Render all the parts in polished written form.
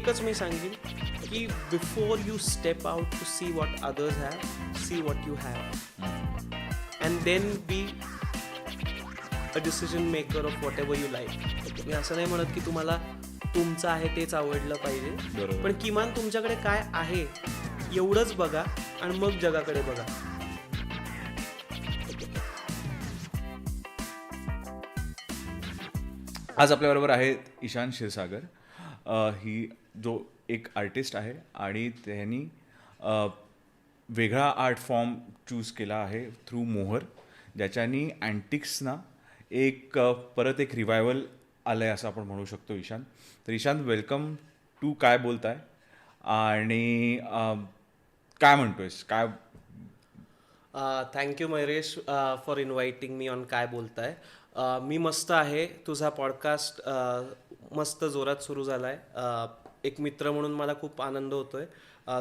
एकच मी सांगेन की before you step out to see what others have, see what you have and then be a decision maker of whatever you like. मी असं नाही म्हणत की तुम्हाला तुमचं आहे तेच आवडलं पाहिजे, बरोबर. पण किमान तुमच्याकडे काय आहे एवढंच बघा आणि मग जगाकडे बघा. आज आपल्याबरोबर आहेत ईशान क्षीरसागर. ही जो एक आर्टिस्ट आहे आणि त्यांनी वेगळा आर्ट फॉर्म चूज केला आहे थ्रू मोहर, ज्याच्यानी अँटिक्सना एक परत एक रिवायवल आलं आहे असं आपण म्हणू शकतो. ईशान, तर ईशान, वेलकम टू काय बोलताय आणि काय म्हणतोयस काय? Thank you Mayuresh for inviting me on काय बोलताय. मी मस्त आहे. तुझा पॉडकास्ट मस्त जोरात सुरू झाला आहे. एक मित्र म्हणून मला खूप आनंद होतोय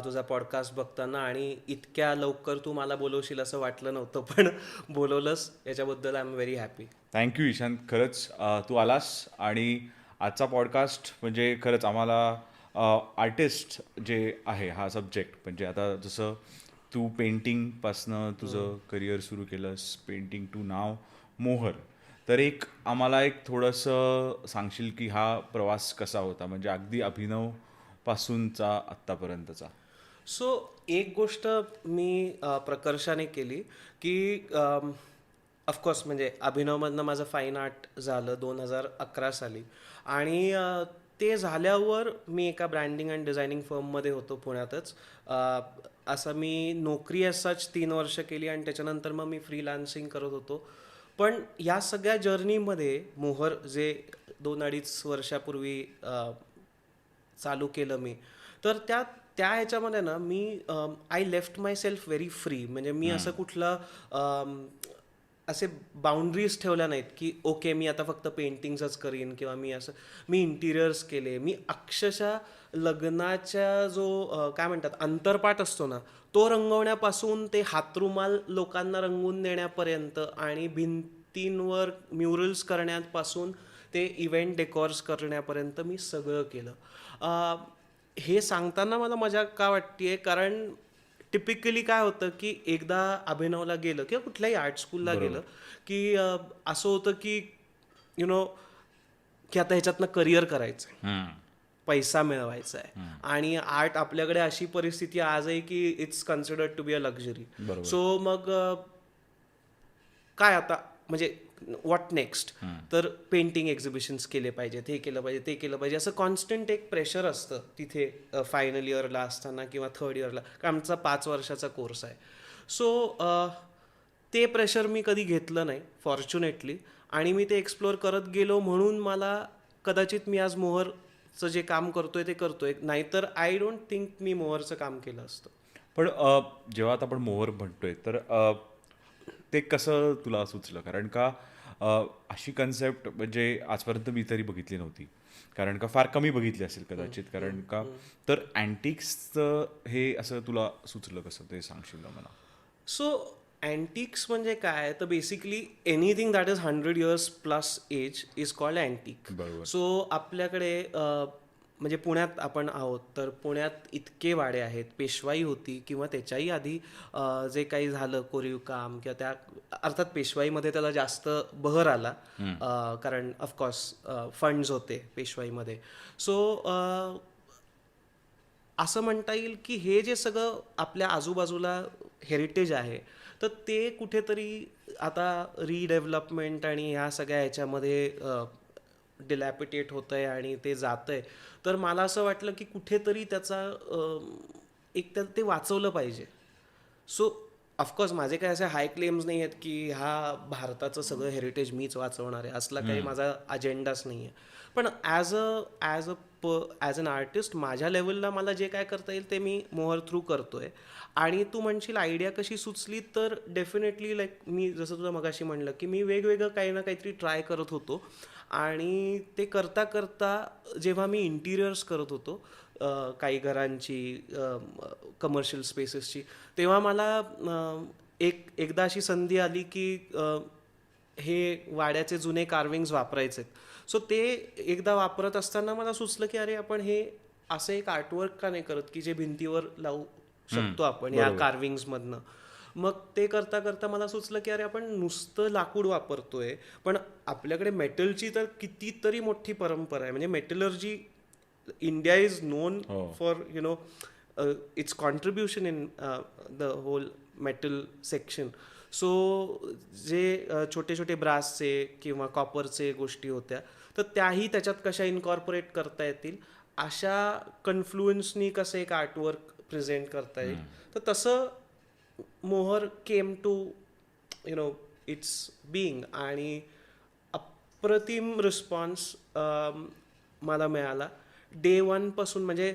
तुझा पॉडकास्ट बघताना, आणि इतक्या लवकर तू मला बोलवशील असं वाटलं नव्हतं, पण बोलवलंस याच्याबद्दल I am very happy. Thank you Ishan, खरंच तू आलास. आणि आजचा पॉडकास्ट म्हणजे खरंच आम्हाला आर्टिस्ट जे आहे हा सब्जेक्ट, म्हणजे आता जसं तू पेंटिंगपासनं तुझं करिअर सुरू केलंस, पेंटिंग टू नाव मोहर, तर एक आम्हाला एक थोडंसं सांगशील की हा प्रवास कसा होता, म्हणजे अगदी अभिनवपासूनचा आत्तापर्यंतचा. सो एक गोष्ट मी प्रकर्षाने केली की ऑफकोर्स म्हणजे अभिनवमधनं माझं फाईन आर्ट झालं 2011 साली, आणि ते झाल्यावर मी एका ब्रँडिंग अँड डिझायनिंग फर्ममध्ये होतो पुण्यातच. असं मी नोकरी as सच 3 वर्ष केली आणि त्याच्यानंतर मग मी फ्रीलान्सिंग करत होतो. पण या सगळ्या जर्नीमध्ये मोहर जे 2-2.5 वर्षापूर्वी चालू केलं मी, तर त्या त्या ह्याच्यामध्ये ना मी I left myself very free. म्हणजे मी असं कुठलं असे बाउंड्रीज ठेवल्या नाहीत की ओके मी आता फक्त पेंटिंग्सच करीन, किंवा मी इंटिरियर्स केले. मी अक्षरशः लग्नाच्या जो काय म्हणतात अंतरपाट असतो ना, तो रंगवण्यापासून ते हातरुमाल लोकांना रंगवून देण्यापर्यंत आणि भिंतींवर म्युरल्स करण्यापासून ते इव्हेंट डेकॉर्स करण्यापर्यंत मी सगळं केलं. हे सांगताना मला मजा का वाटतेय, कारण टिपिकली काय होतं की एकदा अभिनवला गेलं किंवा कुठल्याही आर्ट स्कूलला गेलं की असं होतं की यु नो की आता ह्याच्यातनं करिअर करायचं आहे, पैसा मिळवायचा आहे, आणि आर्ट आपल्याकडे अशी परिस्थिती आज आहे की it's considered to be a luxury. So मग काय आता म्हणजे व्हॉट नेक्स्ट, तर पेंटिंग एक्झिबिशन्स केले पाहिजेत, हे केलं पाहिजे, ते केलं पाहिजे, असं कॉन्स्टंट एक प्रेशर असतं तिथे फायनल इयरला असताना किंवा थर्ड इयरला, कारण आमचा 5 वर्षाचा कोर्स आहे. सो ते प्रेशर मी कधी घेतलं नाही फॉर्च्युनेटली, आणि मी ते एक्सप्लोअर करत गेलो, म्हणून मला कदाचित मी आज मोहरचं जे काम करतोय ते करतोय, नाहीतर आय डोंट थिंक मी मोहरचं काम केलं असतं. पण जेव्हा आता आपण मोहर म्हणतोय तर ते कसं तुला सुचलं? कारण का अशी कन्सेप्ट म्हणजे आजपर्यंत मी तरी बघितली नव्हती, कारण का फार कमी बघितली असेल कदाचित, कारण का तर अँटिक्सचं हे असं तुला सुचलं कसं, ते सांगशील का मला? सो अँटिक्स म्हणजे काय, तर basically anything that is 100 years plus age is called antique. बरोबर. सो आपल्याकडे म्हणजे पुण्यात आपण आहोत, तर पुण्यात इतके वाडे आहेत. पेशवाई होती किंवा त्याच्याही आधी जे काही झालं कोरीव काम किंवा त्या अर्थात पेशवाईमध्ये त्याला जास्त बहर आला, कारण ऑफकोर्स फंड्स होते पेशवाईमध्ये. सो असं म्हणता येईल की हे जे सगळं आपल्या आजूबाजूला हेरिटेज आहे, तर ते कुठेतरी आता रिडेव्हलपमेंट आणि ह्या सगळ्या ह्याच्यामध्ये डिलॅपिटेट होतं आहे आणि ते जातं आहे. तर मला असं वाटलं की कुठेतरी त्याचा ते वाचवलं पाहिजे. सो ऑफकोर्स माझे काही असे हाय क्लेम्स नाही आहेत की हा भारताचं सगळं हेरिटेज मीच वाचवणार आहे, असला काही माझा अजेंडाच नाही आहे. पण ॲज अन आर्टिस्ट माझ्या लेवलला मला जे काय करता येईल ते मी मोहर थ्रू करतोय. आणि तू म्हणशील आयडिया कशी सुचली, तर डेफिनेटली लाईक मी जसं तुला मगाशी म्हणलं की मी वेगवेगळं काही ना काहीतरी ट्राय करत होतो, आणि ते करता करता जेव्हा मी इंटिरियर्स करत होतो काही घरांची, कमर्शियल स्पेसेसची, तेव्हा मला एकदा अशी संधी आली की हे वाड्याचे जुने कार्विंग्स वापरायचे. सो ते एकदा वापरत असताना मला सुचलं की अरे आपण हे असं एक आर्टवर्क का नाही करत की जे भिंतीवर लावू शकतो आपण या कार्विंग्समधनं. मग ते करता करता मला सुचलं की अरे आपण नुसतं लाकूड वापरतोय, पण आपल्याकडे मेटलची तर कितीतरी मोठी परंपरा आहे. म्हणजे metallurgy, India is non for its contribution in the whole metal section. So जे छोटे छोटे ब्रासचे किंवा कॉपरचे गोष्टी होत्या, तर त्याही त्याच्यात कशा इन्कॉर्पोरेट करता येतील, अशा कन्फ्लुएन्सनी कसं एक आर्टवर्क प्रेझेंट करता येईल. तर तसं मोहर केम टू इट्स बिईंग आणि अप्रतिम रिस्पॉन्स मला मिळाला डे वन पासून. म्हणजे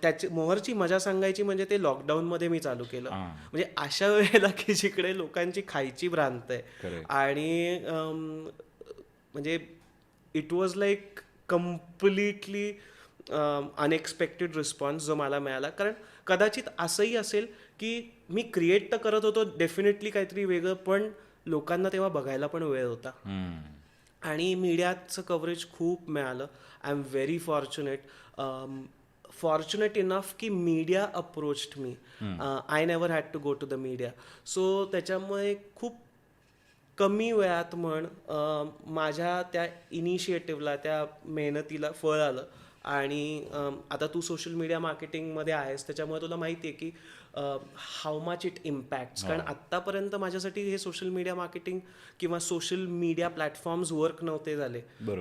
त्याची मोहरची मजा सांगायची म्हणजे ते लॉकडाऊनमध्ये मी चालू केलं. म्हणजे अशा वेळेला की जिकडे लोकांची खायची भ्रांत आहे आणि म्हणजे it was like completely unexpected response जो मला मिळाला. कारण कदाचित असंही असेल की मी क्रिएट तर करत होतो डेफिनेटली काहीतरी वेगळं, पण लोकांना तेव्हा बघायला पण वेळ होता आणि मीडियाचं कव्हरेज खूप मिळालं. I am very fortunate enough की media approached me. I never had to go to the media. So त्याच्यामुळे खूप कमी वेळात माझ्या त्या इनिशिएटिव्हला, त्या मेहनतीला फळ आलं. आणि आता तू सोशल मीडिया मार्केटिंगमध्ये आहेस, त्याच्यामुळे तुला माहिती आहे की हाऊ मच इट इम्पॅक्ट्स. कारण आत्तापर्यंत माझ्यासाठी हे सोशल मीडिया मार्केटिंग किंवा सोशल मीडिया प्लॅटफॉर्म्स वर्क नव्हते झाले,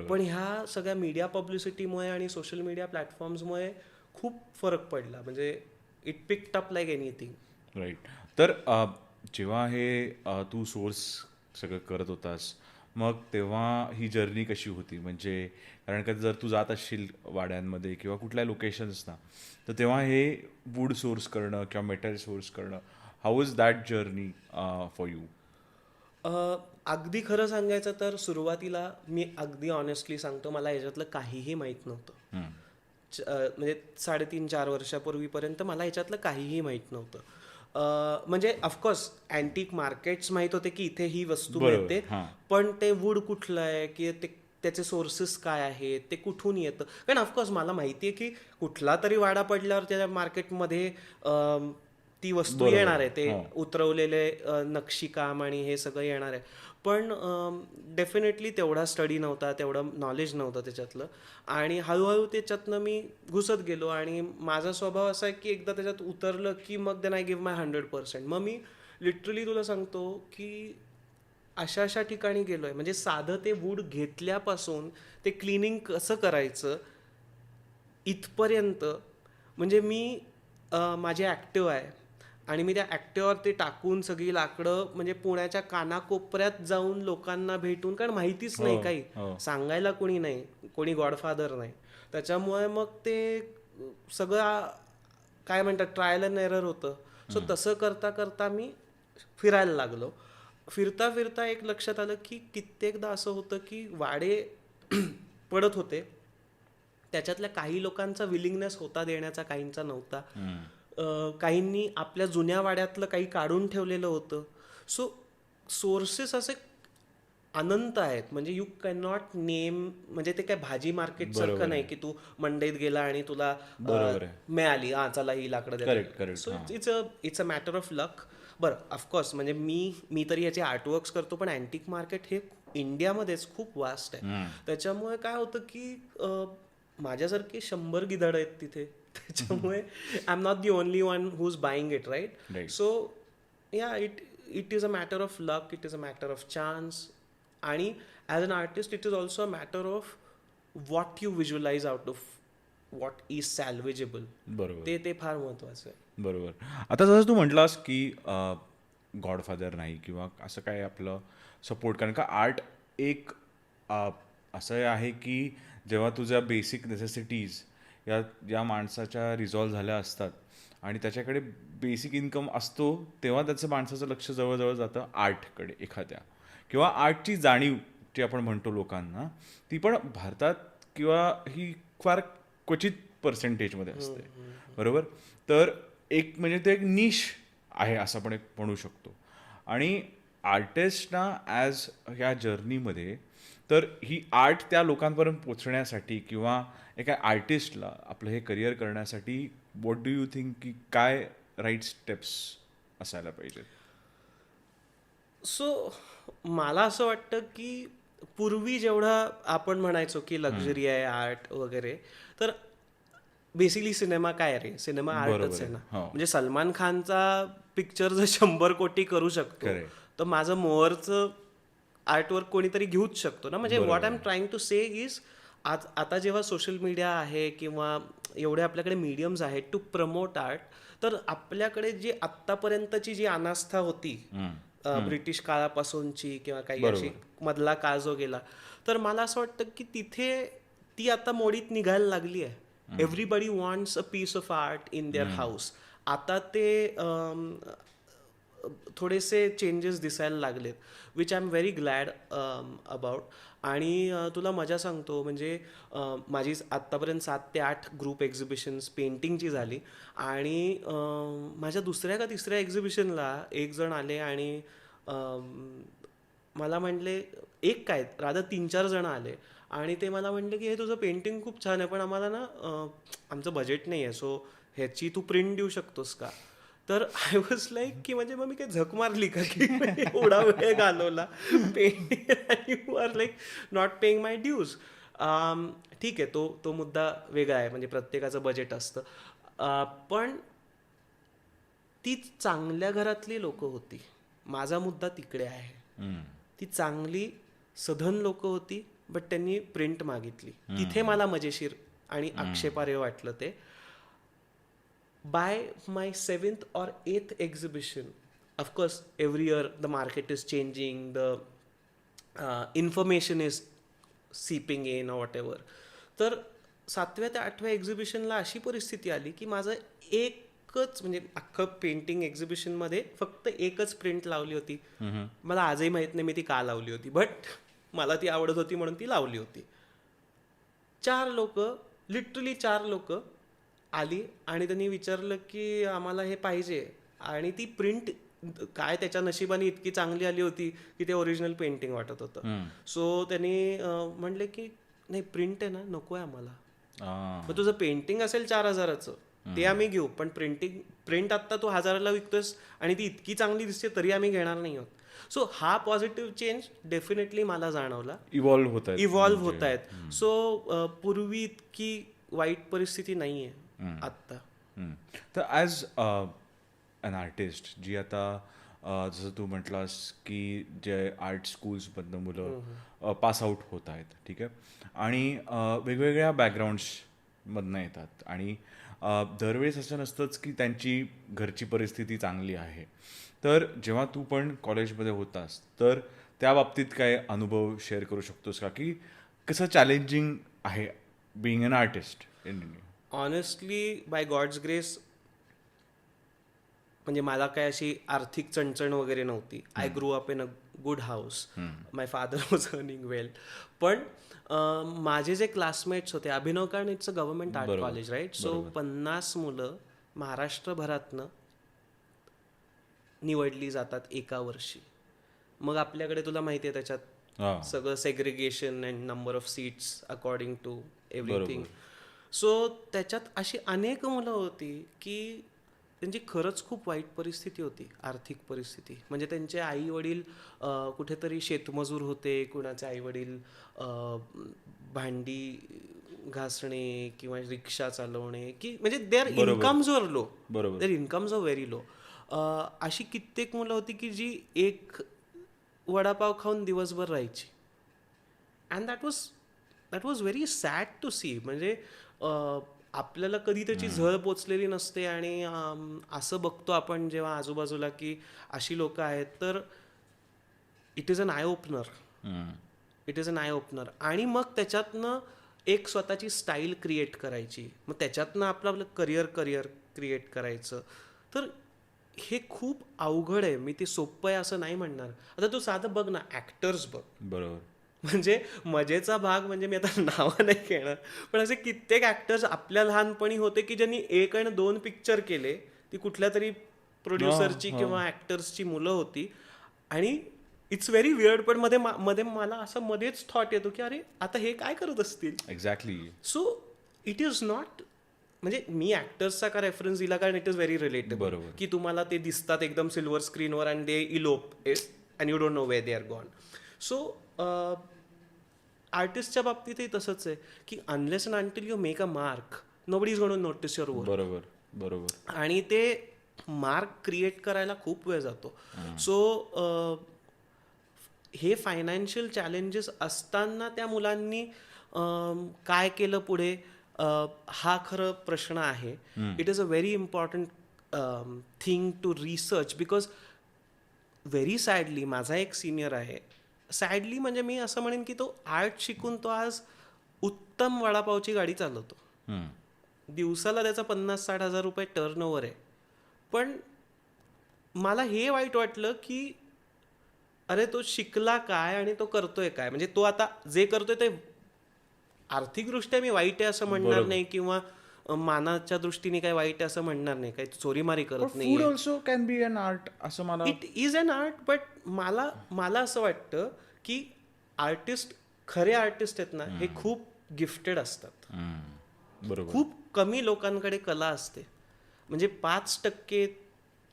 पण ह्या सगळ्या मीडिया पब्लिसिटीमुळे आणि सोशल मीडिया प्लॅटफॉर्म्समुळे खूप फरक पडला. म्हणजे it picked up like anything. Right. तर जेव्हा हे तू सोर्स सगळं करत होतास, मग तेव्हा ही जर्नी कशी होती? म्हणजे कारण का जर तू जात असशील वाड्यांमध्ये किंवा कुठल्या लोकेशन्सना, तर तेव्हा हे वूड सोर्स करणं किंवा मेटल सोर्स करणं, how is that journey for you? अगदी खरं सांगायचं तर सुरुवातीला मी अगदी ऑनेस्टली सांगतो, मला याच्यातलं काहीही माहीत नव्हतं. म्हणजे 3.5-4 वर्षापूर्वीपर्यंत मला याच्यातलं काहीही माहीत नव्हतं. म्हणजे ऑफकोर्स अँटिक मार्केट्स माहीत होते की इथे ही वस्तू मिळते, पण ते वूड कुठलं आहे की त्याचे सोर्सेस काय आहेत, ते कुठून येतं. कारण ऑफकोर्स मला माहिती आहे की कुठला तरी वाडा पडल्यावर त्या मार्केटमध्ये ती वस्तू येणार आहे, ते उतरवलेले नक्षीकाम आणि हे सगळं येणार आहे. पण डेफिनेटली तेवढा स्टडी नव्हता, तेवढं नॉलेज नव्हतं त्याच्यातलं. आणि हळूहळू त्याच्यातनं मी घुसत गेलो आणि माझा स्वभाव असा आहे की एकदा त्याच्यात उतरलं की मग देन आय गिव्ह माय 100%. मग मी लिटरली तुला सांगतो की अशा अशा ठिकाणी गेलो आहे. म्हणजे साधं ते वूड घेतल्यापासून ते क्लिनिंग कसं करायचं इथपर्यंत. म्हणजे मी माझे ॲक्टिव्ह आहे आणि मी त्या ॲक्टिव्हवर ते टाकून सगळी लाकडं म्हणजे पुण्याच्या कानाकोपऱ्यात जाऊन लोकांना भेटून, कारण माहितीच नाही काही, सांगायला कोणी नाही, कोणी गॉडफादर नाही. त्याच्यामुळे मग ते सगळं काय म्हणतात ट्रायल अँड एरर होतं. सो तसं करता करता मी फिरायला लागलो. फिरता फिरता एक लक्षात आलं की कित्येकदा असं होतं की वाडे पडत होते, त्याच्यातल्या काही लोकांचा विलिंगनेस होता देण्याचा, काहींचा नव्हता. काहींनी आपल्या जुन्या वाड्यातलं काही काढून ठेवलेलं होतं. सो सोर्सेस असे अनंत आहेत. म्हणजे यू कॅन नॉट नेम. म्हणजे ते काय भाजी मार्केट सारखं नाही की तू मंडईत गेला आणि तुला मिळाली, चला ही लाकडं द्या. So it's a matter of luck. बरं, ऑफकोर्स म्हणजे मी तरी याचे आर्टवर्क्स करतो, पण अँटिक मार्केट हे इंडियामध्येच खूप वास्ट आहे. त्याच्यामुळे काय होतं की माझ्यासारखे 100 गिधाड आहेत तिथे. त्याच्यामुळे I am not the only one who is buying it, right? So या it is a matter of luck, it is a matter of chance. आणि as an artist it is also a matter of what you visualise out of what is salvageable. बरोबर, ते फार महत्त्वाचं आहे. बरोबर. आता जसं तू म्हटलास की गॉडफादर नाही किंवा असं काय आपलं सपोर्ट, कारण का आर्ट एक असं आहे की जेव्हा तुझ्या बेसिक नेसेसिटीज या माणसाच्या रिझॉल्व झाल्या असतात आणि त्याच्याकडे बेसिक इन्कम असतो, तेव्हा त्याचं माणसाचं लक्ष जवळजवळ जातं आर्टकडे एखाद्या, किंवा आर्टची जाणीव जी आपण म्हणतो लोकांना, ती पण भारतात किंवा ही फार क्वचित पर्सेंटेजमध्ये असते. बरोबर. तर एक म्हणजे ते एक निश आहे असं आपण एक म्हणू शकतो. आणि आर्टिस्टना ॲज ह्या जर्नीमध्ये तर ही आर्ट त्या लोकांपर्यंत पोचण्यासाठी किंवा एका आर्टिस्टला आपलं हे करिअर करण्यासाठी व्हॉट डू यू थिंक की काय राईट स्टेप्स असायला पाहिजेत? सो मला असं वाटतं की पूर्वी जेवढा आपण म्हणायचो की लक्झरी आहे आर्ट वगैरे, तर बेसिकली सिनेमा काय रे, सिनेमा आर्टच बरोबर आहे आहे. ना. हो. म्हणजे सलमान खानचा पिक्चर जर 100 कोटी करू शकतो, Correct. तर माझं मोहरचं आर्टवर्क कोणीतरी घेऊच शकतो ना. म्हणजे what I am trying to say is, आता जेव्हा सोशल मीडिया आहे किंवा एवढे आपल्याकडे मीडियम्स आहेत टू प्रमोट आर्ट, तर आपल्याकडे जी आत्तापर्यंतची जी अनास्था होती ब्रिटिश काळापासूनची किंवा काही अशी मधला काळ जो गेला, तर मला असं वाटतं की तिथे ती आता मोडीत निघायला लागली आहे. Everybody wants a piece of art in their house. आता ते थोडेसे चेंजेस दिसायला लागलेत, which I am very glad about. आणि तुला मजा सांगतो, म्हणजे माझी आत्तापर्यंत 7 ते 8 ग्रुप एक्झिबिशन्स पेंटिंगची झाली. आणि माझ्या दुसऱ्या का तिसऱ्या एक्झिबिशनला एक जण आले आणि मला म्हणले, एक काय राधा 3-4 जण आले आणि ते मला म्हणले की हे तुझं पेंटिंग खूप छान आहे, पण आम्हाला ना आमचं बजेट नाही आहे, सो ह्याची तू प्रिंट देऊ शकतोस का? तर आय वॉज लाईक की म्हणजे मग मी काही झक मारली का की एवढा वेळ घालवला पेंटिंग आणि you are like not paying my dues. ठीक आहे, तो मुद्दा वेगळा आहे, म्हणजे प्रत्येकाचं बजेट असतं. पण ती चांगल्या घरातली लोक होती. माझा मुद्दा तिकडे आहे. ती चांगली सधन लोक होती, बट त्यांनी प्रिंट मागितली. तिथे मला मजेशीर आणि आक्षेपार्ह वाटलं ते. By my 7th or 8th exhibition, of course every year the market is changing, the information is seeping in or whatever. तर 7व्या ते 8व्या एक्झिबिशनला अशी परिस्थिती आली की माझं एकच, म्हणजे अख्खं पेंटिंग एक्झिबिशनमध्ये फक्त एकच प्रिंट लावली होती. मला आजही माहीत नाही मी ती का लावली होती, बट मला ती आवडत होती म्हणून ती लावली होती. 4 लोक, लिटरली 4 लोक आली आणि त्यांनी विचारलं की आम्हाला हे पाहिजे. आणि ती प्रिंट काय त्याच्या नशिबाने इतकी चांगली आली होती की ते ओरिजिनल पेंटिंग वाटत होतं. सो त्यांनी म्हणले की नाही, प्रिंट आहे ना, नको आहे आम्हाला. मग तुझं पेंटिंग असेल 4,000चं ते आम्ही घेऊ, पण प्रिंट आत्ता तू 1,000ला विकतोस आणि ती इतकी चांगली दिसते तरी आम्ही घेणार नाही आहोत. सो हा पॉझिटिव्ह चेंज डेफिनेटली मला जाणवला. इव्हॉल्व्ह होत आहेत. सो पूर्वी इतकी वाईट परिस्थिती नाही आहे आत्ता. तर ॲज अन आर्टिस्ट जी आता जसं तू म्हटलास की जे आर्ट स्कूल्समधनं मुलं पास आऊट होत आहेत, ठीक आहे, आणि वेगवेगळ्या बॅकग्राऊंड्समधनं येतात आणि दरवेळेस असं नसतंच की त्यांची घरची परिस्थिती चांगली आहे. तर जेव्हा तू पण कॉलेजमध्ये होतास तर त्या बाबतीत काय अनुभव शेअर करू शकतोस का, की कसं चॅलेंजिंग आहे being an artist in India? Honestly by God's grace, म्हणजे मला काय अशी आर्थिक चणचण वगैरे नव्हती. I grow up in a good house. My father was earning well. पण माझे जे क्लासमेट्स होते, अभिनव कारण it's a government art college, right? So 50 मुलं महाराष्ट्रभरातनं निवडली जातात एका वर्षी. मग आपल्याकडे तुला माहिती आहे त्याच्यात सगळं segregation and number of seats according to everything. So त्याच्यात अशी अनेक मुलं होती की त्यांची खरंच खूप वाईट परिस्थिती होती, आर्थिक परिस्थिती. म्हणजे त्यांचे आई वडील कुठेतरी शेतमजूर होते, कुणाचे आई वडील भांडी घासणे किंवा रिक्षा चालवणे, की म्हणजे their incomes were low. Their incomes are very low. अशी कित्येक मुलं होती की जी एक वडापाव खाऊन दिवसभर राहायची. And that was very sad to see. म्हणजे आपल्याला कधी त्याची झळ पोचलेली नसते आणि असं बघतो आपण जेव्हा आजूबाजूला की अशी लोक आहेत, तर it is an eye opener. आणि मग त्याच्यातनं एक स्वतःची स्टाईल क्रिएट करायची, मग त्याच्यातनं आपलं करिअर क्रिएट करायचं. तर हे खूप अवघड आहे. मी ते सोपं आहे असं नाही म्हणणार. आता तू साधं बघ ना, ॲक्टर्स बघ. बरोबर. म्हणजे मजेचा भाग म्हणजे मी आता नावं नाही घेणार, पण असे कित्येक ॲक्टर्स आपल्या लहानपणी होते की ज्यांनी 1 आणि 2 पिक्चर केले. ती कुठल्या तरी प्रोड्युसरची किंवा ॲक्टर्सची मुलं होती आणि इट्स व्हेरी वियर्ड, पण मध्ये मला असं मध्येच थॉट येतो की अरे आता हे काय करत असतील. Exactly. So it is not, म्हणजे मी ॲक्टर्सचा का रेफरन्स दिला कारण इट इज व्हेरी रिलेटेबल, बरोबर. की तुम्हाला ते दिसतात एकदम सिल्वर स्क्रीनवर and they elope and you don't know way they are gone. So आर्टिस्टच्या बाबतीतही तसंच आहे की unless and until you make a mark nobody is gonna notice your work. बरोबर बरोबर. आणि ते मार्क क्रिएट करायला खूप वेळ जातो. सो हे फायनान्शियल चॅलेंजेस असताना त्या मुलांनी काय केलं पुढे, हा खरं प्रश्न आहे. It is a very important thing to research, because very sadly माझा एक सिनियर आहे, सॅडली म्हणजे मी असं म्हणेन की तो आर्ट शिकून तो आज उत्तम वडापावची गाडी चालवतो. हम्म. दिवसाला त्याचा 50-60 हजार रुपये टर्नओव्हर आहे. पण मला हे वाईट वाटलं की अरे तो शिकला काय आणि तो करतोय काय. म्हणजे तो आता जे करतोय ते आर्थिकदृष्ट्या मी वाईट आहे असं म्हणणार बरोबर. नाही, किंवा मानाच्या दृष्टीने काही वाईट आहे असं म्हणणार नाही, काही चोरीमारी करत फूड नाही. Also can be an art असं मला. It is an art, but मला असं वाटतं की आर्टिस्ट, खरे आर्टिस्ट आहेत ना, हे खूप गिफ्टेड असतात. बरोबर. खूप कमी लोकांकडे कला असते. म्हणजे 5%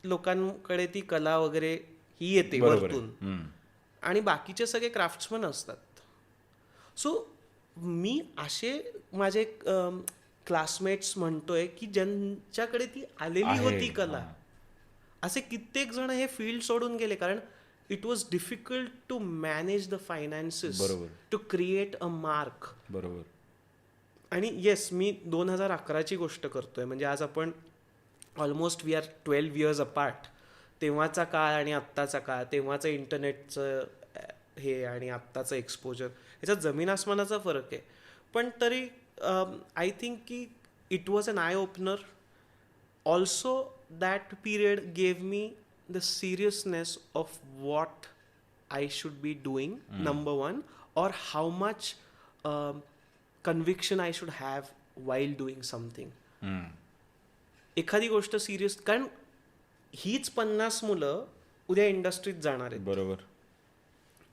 लोकांकडे ती कला वगैरे ही येते बरोबर वरतून, आहे. आणि बाकीचे सगळे क्राफ्ट्समन असतात. सो मी असे माझे क्लासमेट्स म्हणतोय की ज्यांच्याकडे ती आलेली आहे, होती कला, हां. असे कित्येक जण हे फील्ड सोडून गेले कारण it was difficult to manage the finances, बरोबर. To create a mark. बरोबर. आणि येस, मी 2011ची गोष्ट करतोय, म्हणजे आज आपण almost we are 12 years apart. तेव्हाचा काळ आणि आत्ताचा काळ, तेव्हाचं इंटरनेटचं हे आणि आत्ताचं एक्सपोजर, ह्याच्यात जमीन आसमानाचा फरक आहे. पण तरी आय थिंक की it was an eye opener. Also that period gave me the seriousness of what I should be doing, number one, और how much conviction I should have while doing something. एखादी गोष्ट serious, कारण हीच 50 मुलं उद्या इंडस्ट्रीत जाणार आहेत, बरोबर.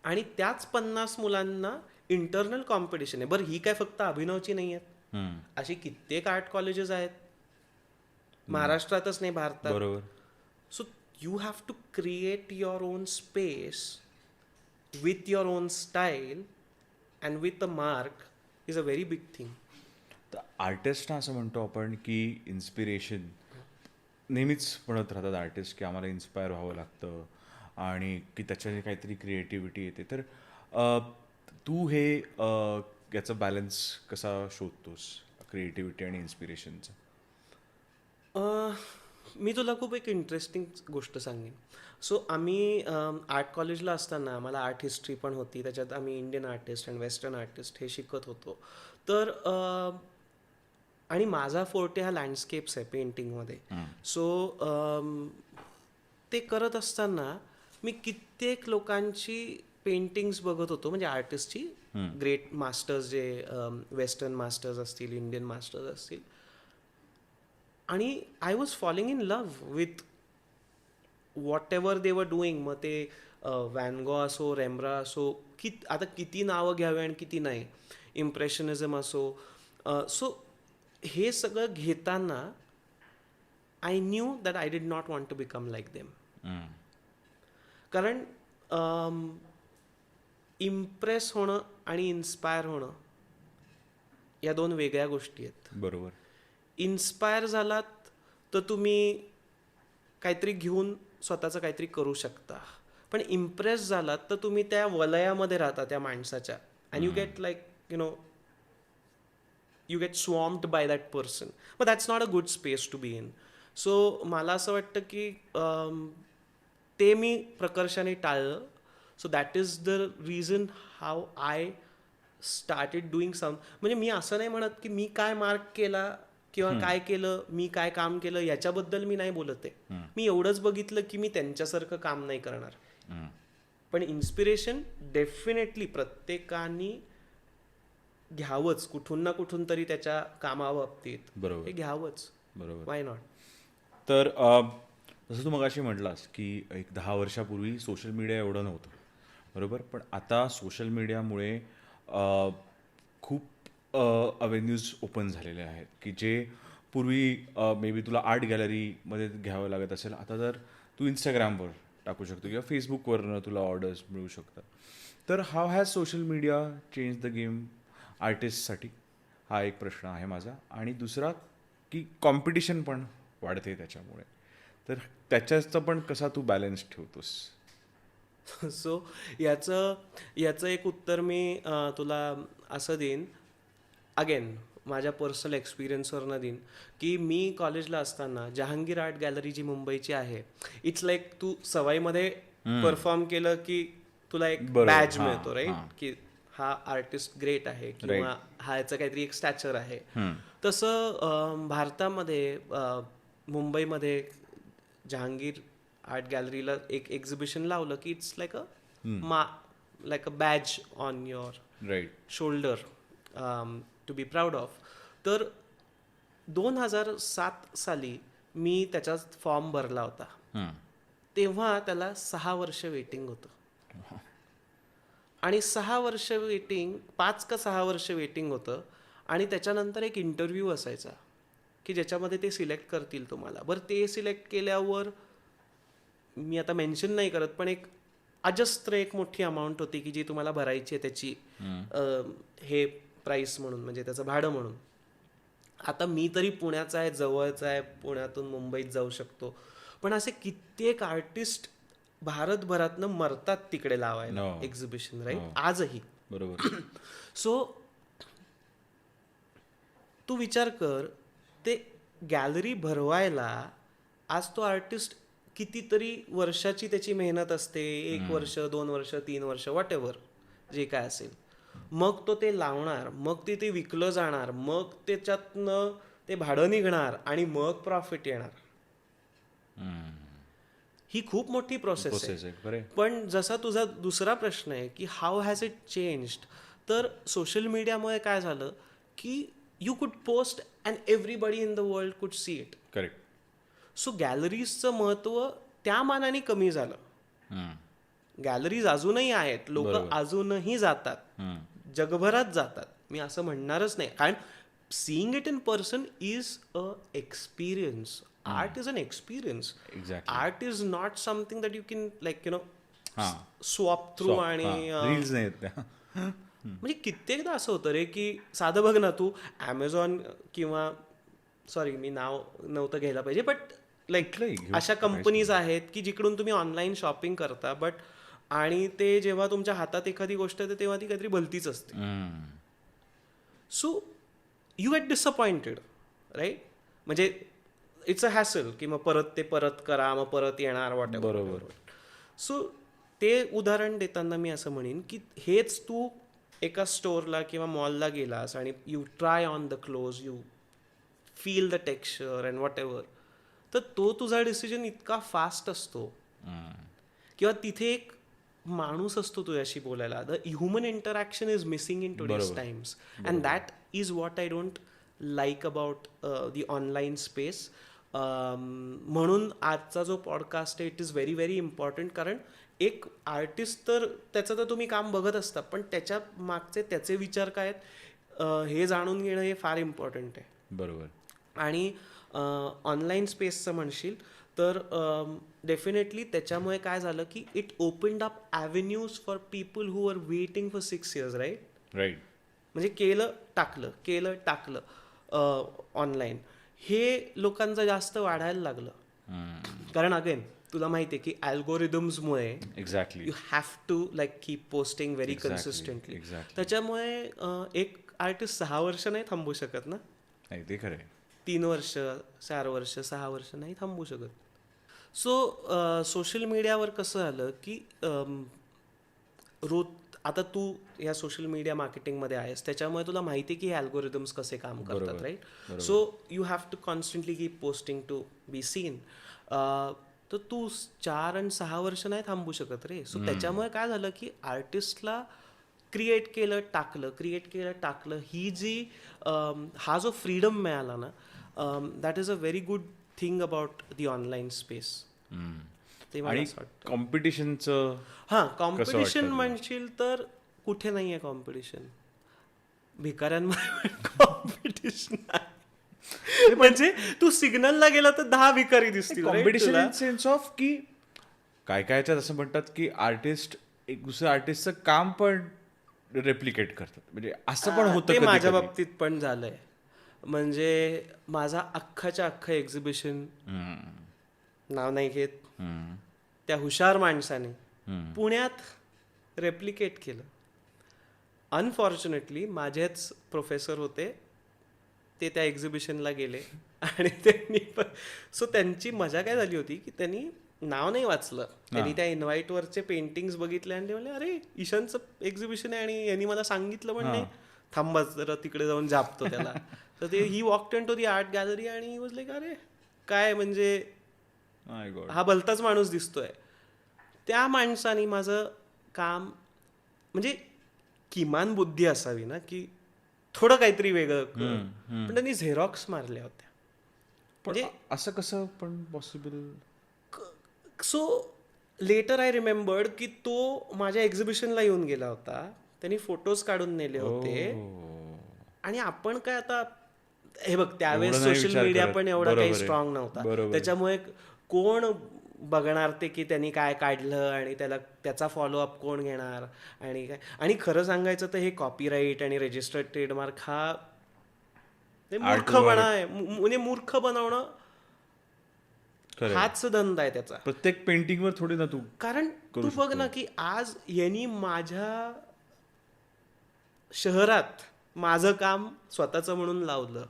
आणि त्याच 50 मुलांना इंटरनल कॉम्पिटिशन आहे. बरं, ही काय फक्त अभिनवची नाही आहेत, अशी कित्येक आर्ट कॉलेजेस आहेत महाराष्ट्रातच नाही, भारतात. बरोबर. So you have to create your own space with your own style and with a mark is a very big thing. तर आर्टिस्टना असं म्हणतो आपण की इन्स्पिरेशन नेहमीच म्हणत राहतात आर्टिस्ट की आम्हाला इन्स्पायर व्हावं लागतं आणि की त्याच्याने काहीतरी क्रिएटिव्हिटी येते. तर तू हे याचा बॅलन्स कसा शोधतोस, क्रिएटिव्हिटी आणि इन्स्पिरेशनचं? मी तुला खूप एक इंटरेस्टिंग गोष्ट सांगेन. सो आम्ही आर्ट कॉलेजला असताना आम्हाला आर्ट हिस्ट्री पण होती, त्याच्यात आम्ही Indian artist and western artist हे शिकत होतो. तर आणि माझा फोर्टे हा लँडस्केप्स आहे पेंटिंगमध्ये. सो ते करत असताना मी कित्येक लोकांची पेंटिंग्स बघत होतो, म्हणजे आर्टिस्टची, ग्रेट मास्टर्स जे वेस्टर्न मास्टर्स असतील, इंडियन मास्टर्स असतील, आणि I was falling in love with whatever they were doing. मग ते वॅनगॉ असो, रेम्ब्रा असो, आता किती नावं घ्यावी आणि किती नाही, इम्प्रेशनिझम असो. सो हे सगळं घेताना I knew that I did not want to become like them. कारण इम्प्रेस होणं आणि इन्स्पायर होणं या दोन वेगळ्या गोष्टी आहेत. बरोबर. इन्स्पायर झालात तर तुम्ही काहीतरी घेऊन स्वतःचं काहीतरी करू शकता, पण इम्प्रेस झालात तर तुम्ही त्या वलयामध्ये राहता त्या माणसाच्या, and you get like you get swarmed by that person, but that's not a good space to be in. So मला असं वाटतं की ते मी प्रकर्षाने टाळलं. So that is the reason how I started doing some. म्हणजे मी असं नाही म्हणत की मी काय मार्क केला किंवा काय केलं, मी काय काम केलं याच्याबद्दल मी नाही बोलत आहे. मी एवढंच बघितलं की मी त्यांच्यासारखं काम नाही करणार. पण इन्स्पिरेशन डेफिनेटली प्रत्येकाने घ्यावंच, कुठून ना कुठून तरी त्याच्या कामाबाबतीत बरोबर. हे घ्यावंच. बरोबर. Why not. तर जसं तू मगाशी म्हटलास की एक 10 वर्षापूर्वी सोशल मीडिया एवढं नव्हतं, बरोबर. पण आता सोशल मीडियामुळे खूप अवेन्यूज ओपन झालेले आहेत की जे पूर्वी मे बी तुला आर्ट गॅलरीमध्ये घ्यावं लागत असेल, आता तर तू इंस्टाग्रामवर टाकू शकतो किंवा फेसबुकवरनं तुला ऑर्डर्स मिळू शकतात. तर how has social media change the game आर्टिस्टसाठी? हा एक प्रश्न आहे माझा. आणि दुसरा की कॉम्पिटिशन पण वाढते त्याच्यामुळे, तर त्याच्याचं पण कसा तू बॅलन्स ठेवतोस? सो याचं याचं एक उत्तर मी तुला असं देईन, अगेन माझ्या पर्सनल एक्सपिरियन्सवरनं देईन, की मी कॉलेजला असताना जहांगीर आर्ट गॅलरी जी मुंबईची आहे, इट्स लाईक तू सवाईमध्ये परफॉर्म केलं की तुला एक बरोबर. बॅज हां, मिळतो, राईट, हां. की हा आर्टिस्ट ग्रेट आहे किंवा हा याचं काहीतरी एक स्टॅचर आहे. हम्म. तसं भारतामध्ये मुंबईमध्ये जहांगीर आर्ट गॅलरीला एक एक्झिबिशन लावलं की it's like a like a badge on your right. Shoulder to be proud of. तर 2007 साली मी त्याचा फॉर्म भरला होता. तेव्हा त्याला 6 वर्ष वेटिंग होतं. आणि 6 वर्ष वेटिंग, 5 का 6 वर्ष वेटिंग होतं. आणि त्याच्यानंतर एक इंटरव्ह्यू असायचा की ज्याच्यामध्ये ते सिलेक्ट करतील तुम्हाला. बरं, ते सिलेक्ट केल्यावर मी आता मेन्शन नाही करत, पण एक अजस्त्र एक मोठी अमाऊंट होती की जी तुम्हाला भरायची आहे त्याची हे प्राईस म्हणून, म्हणजे त्याचं भाडं म्हणून. आता मी तरी पुण्याचा आहे, जवळचा आहे, पुण्यातून मुंबईत जाऊ शकतो, पण असे कित्येक आर्टिस्ट भारतभरातनं मरतात तिकडे लावायला No. Exhibition, right, No. आजही. बरोबर. सो तू विचार कर, ते गॅलरी भरवायला आज तो आर्टिस्ट कितीतरी वर्षाची त्याची मेहनत असते, 1 वर्ष, 2 वर्ष, 3 वर्ष, वॉट एव्हर जे काय असेल. मग तो ते लावणार, मग ते विकलं जाणार, मग त्याच्यातनं ते भाडं निघणार आणि मग प्रॉफिट येणार. ही खूप मोठी प्रोसेस प्रोसेस आहे. आहे, खरं आहे. पण जसा तुझा दुसरा प्रश्न आहे की हाऊ हॅज इट चेंज्ड, तर सोशल मीडियामुळे काय झालं की you could post and everybody in the world could see it. Correct. So गॅलरीजचं महत्त्व त्या मानाने कमी झालं. गॅलरीज अजूनही आहेत, लोक बरोबर. अजूनही जातात, जगभरात जातात, मी असं म्हणणारच नाही. कारण seeing it in person is a experience. Art is an experience. Exactly. Art is not something that you can like हां. Swipe through. आणि रील्स नाही आहेत त्या. म्हणजे कित्येकदा असं होतं रे की साधं बघ ना, तू ॲमेझॉन किंवा सॉरी मी नाव नव्हतं घ्यायला पाहिजे, बट लाईक कुठलंही घेऊ अशा शकता, कंपनीज आहेत की जिकडून तुम्ही ऑनलाईन शॉपिंग करता, बट आणि ते जेव्हा तुमच्या हातात एखादी गोष्ट येते तेव्हा ती काहीतरी भलतीच असते. So you get disappointed, right. म्हणजे इट्स अ हॅसल की मग परत करा, मग परत येणार, वॉट एव्हर. बरोबर. सो ते उदाहरण देताना मी असं म्हणेन की हेच तू एका स्टोअरला किंवा मॉलला गेलास आणि you try on the close, you feel the texture and what ever, तर तो तुझा डिसिजन इतका फास्ट असतो. किंवा तिथे एक माणूस असतो तुझ्याशी बोलायला. The human interaction is missing in today's बरोबर. Times, and that is what I don't like about the online space. म्हणून आजचा जो पॉडकास्ट आहे it is very very important. कारण एक आर्टिस्ट तर त्याचं तर तुम्ही काम बघत असता, पण त्याच्या मागचे त्याचे विचार काय आहेत हे जाणून घेणं हे फार इम्पॉर्टंट आहे. बरोबर. आणि ऑनलाईन स्पेसचं म्हणशील तर डेफिनेटली त्याच्यामुळे काय झालं की it opened up avenues for people who are waiting for 6 years, right. Right. म्हणजे केलं टाकलं ऑनलाईन, हे लोकांचं जास्त वाढायला लागलं. कारण अगेन तुला माहिती आहे की अल्गोरिदम्समुळे exactly. You have to like keep posting very Exactly, consistently. exactly. त्याच्यामुळे एक आर्टिस्ट 6 वर्ष नाही थांबू शकत ना, नाही ते खरं आहे. 3 वर्ष, 4 वर्ष, 6 वर्ष नाही थांबू शकत. सो सोशल मीडियावर कसं झालं की आता तू ह्या सोशल मीडिया मार्केटिंगमध्ये आहेस, त्याच्यामुळे तुला माहिती आहे की हे अल्गोरिदम्स कसे काम करतात, बरोबर, राईट. बरोबर. So you have to constantly keep posting to be seen. तर तू 4 आणि 6 वर्ष नाही थांबू शकत रे. सो त्याच्यामुळे काय झालं की आर्टिस्टला क्रिएट केलं टाकलं ही जी हा जो फ्रीडम मिळाला ना, that is a very good thing about the online space. ते मला आणि असं वाटतं. कॉम्पिटिशनचं हां, कॉम्पिटिशन वाटतं तुला? म्हणशील तर कुठे नाहीये कॉम्पिटिशन. भिकाऱ्यांमध्ये कॉम्पिटिशन आहे. म्हणजे तू सिग्नलला गेला तर 10 भिकारी दिसतील right कॉम्पिटिशन तुला. इन सेन्स ऑफ की काय कायच्यात असं म्हणतात की आर्टिस्ट एक दुसऱ्या आर्टिस्टचं काम पण रेप्लिकेट करतात, म्हणजे असं पण होतं ते कधी माझ्या कधी. बाबतीत पण झालंय. म्हणजे माझा अख्खाच्या अख्खं एक्झिबिशन, नाव नाही घेत, त्या हुशार माणसाने पुण्यात रेप्लिकेट केलं. अनफॉर्च्युनेटली माझेच प्रोफेसर होते, ते त्या एक्झिबिशनला गेले आणि त्यांनी पण सो त्यांची मजा काय झाली होती की त्यांनी नाव नाही वाचलं, त्यांनी त्या इन्व्हाइटवरचे पेंटिंग्स बघितले आणि ते म्हणले अरे ईशानचं एक्झिबिशन आहे आणि यांनी मला सांगितलं पण नाही, थांबा जरा तिकडे जाऊन जापतो त्याला. तर ते he walked in to the art gallery आणि ही वॉज लाईक अरे काय म्हणजे My God. हा भलताच माणूस दिसतोय. त्या माणसाने माझं काम म्हणजे किमान बुद्धी असावी ना की थोडं काहीतरी वेगळं कर. पण त्यांनी झेरॉक्स मारल्या होत्या. पण म्हणजे असं कसं पण possible? So later I remembered की तो माझ्या एक्झिबिशनला येऊन गेला होता, त्यांनी फोटोज काढून नेले होते आणि आपण काय आता हे बघ त्यावेळेस एवढं नाही सोशल विचार मीडिया करत. पण एवढा बरोबर काही आहे. स्ट्रॉंग नव्हता, बरोबर आहे. त्याच्यामुळे कोण बघणार ते की त्यांनी काय काढलं आणि त्याचा फॉलोअप कोण घेणार आणि काय. आणि खरं सांगायचं तर हे कॉपीराईट आणि रजिस्टर्ड ट्रेडमार्क हा ते मूर्खपणा आहे. म्हणजे मूर्ख बनवणं खरंय. हाच धंदा आहे त्याचा. प्रत्येक पेंटिंगवर थोडी ना तू कारण करू तू बघ शकतो. ना की आज यांनी माझ्या शहरात माझं काम स्वतःचं म्हणून लावलं.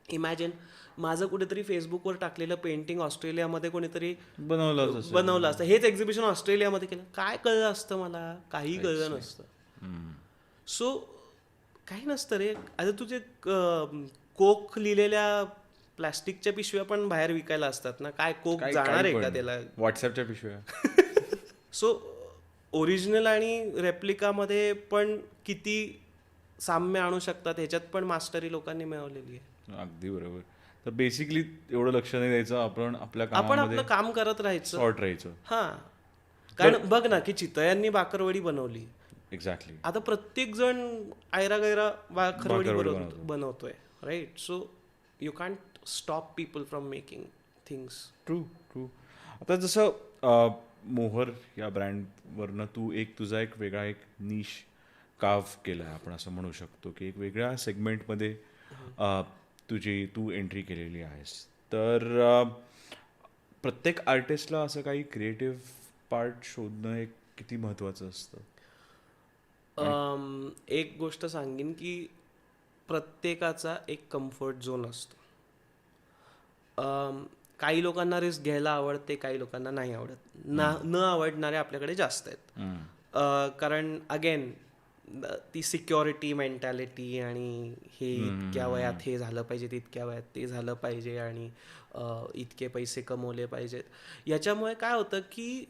इमॅजिन माझं कुठेतरी फेसबुकवर टाकलेलं पेंटिंग ऑस्ट्रेलियामध्ये कोणीतरी बनवलं असतं. हेच एक्झिबिशन ऑस्ट्रेलियामध्ये केलं, काय कळलं असतं मला? काही कळलं नसतं. सो काही नसतं रे. आता तुझे कोक लिहिलेल्या प्लास्टिकच्या पिशव्या पण बाहेर विकायला असतात ना, काय कोक जाणार आहे का त्याला? व्हॉट्सअपच्या पिशव्या. सो ओरिजिनल आणि रेप्लिकामध्ये पण किती साम्य आणू शकतात ह्याच्यात पण मास्टरी लोकांनी मिळवलेली आहे. अगदी बरोबर. तर बेसिकली एवढं लक्ष नाही द्यायचं, आपण आपल्या आपण कामामध्ये आपलं काम करत राहायचं. सॉर्ट राहायचं. हां, कारण बघ ना की चितळ्यांनी बाकरवडी बनवली, एक्झॅक्टली. आता प्रत्येक जण आयरा गैरा बाकरवडी बाकरवडी बनवतोय right. So you can't stop people from making things. True. आता जसं मोहर या ब्रँडवरनं तू तुझा एक वेगळा एक निश काव केला आहे, आपण असं म्हणू शकतो की एक वेगळ्या सेगमेंटमध्ये तू एंट्री केलेली आहेस. तर प्रत्येक आर्टिस्टला असं काही क्रिएटिव्ह पार्ट शोधणं एक किती महत्त्वाचं असतं? एक गोष्ट सांगेन की प्रत्येकाचा एक कम्फर्ट झोन असतो. काही लोकांना रिस्क घ्यायला आवडते, काही लोकांना नाही आवडत. न आवडणारे आपल्याकडे जास्त आहेत. कारण अगेन ती सिक्युरिटी मेंटॅलिटी आणि हे इतक्या वयात हे झालं पाहिजे, तितक्या वयात ते झालं पाहिजे आणि इतके पैसे कमवले पाहिजेत. याच्यामुळे काय होतं की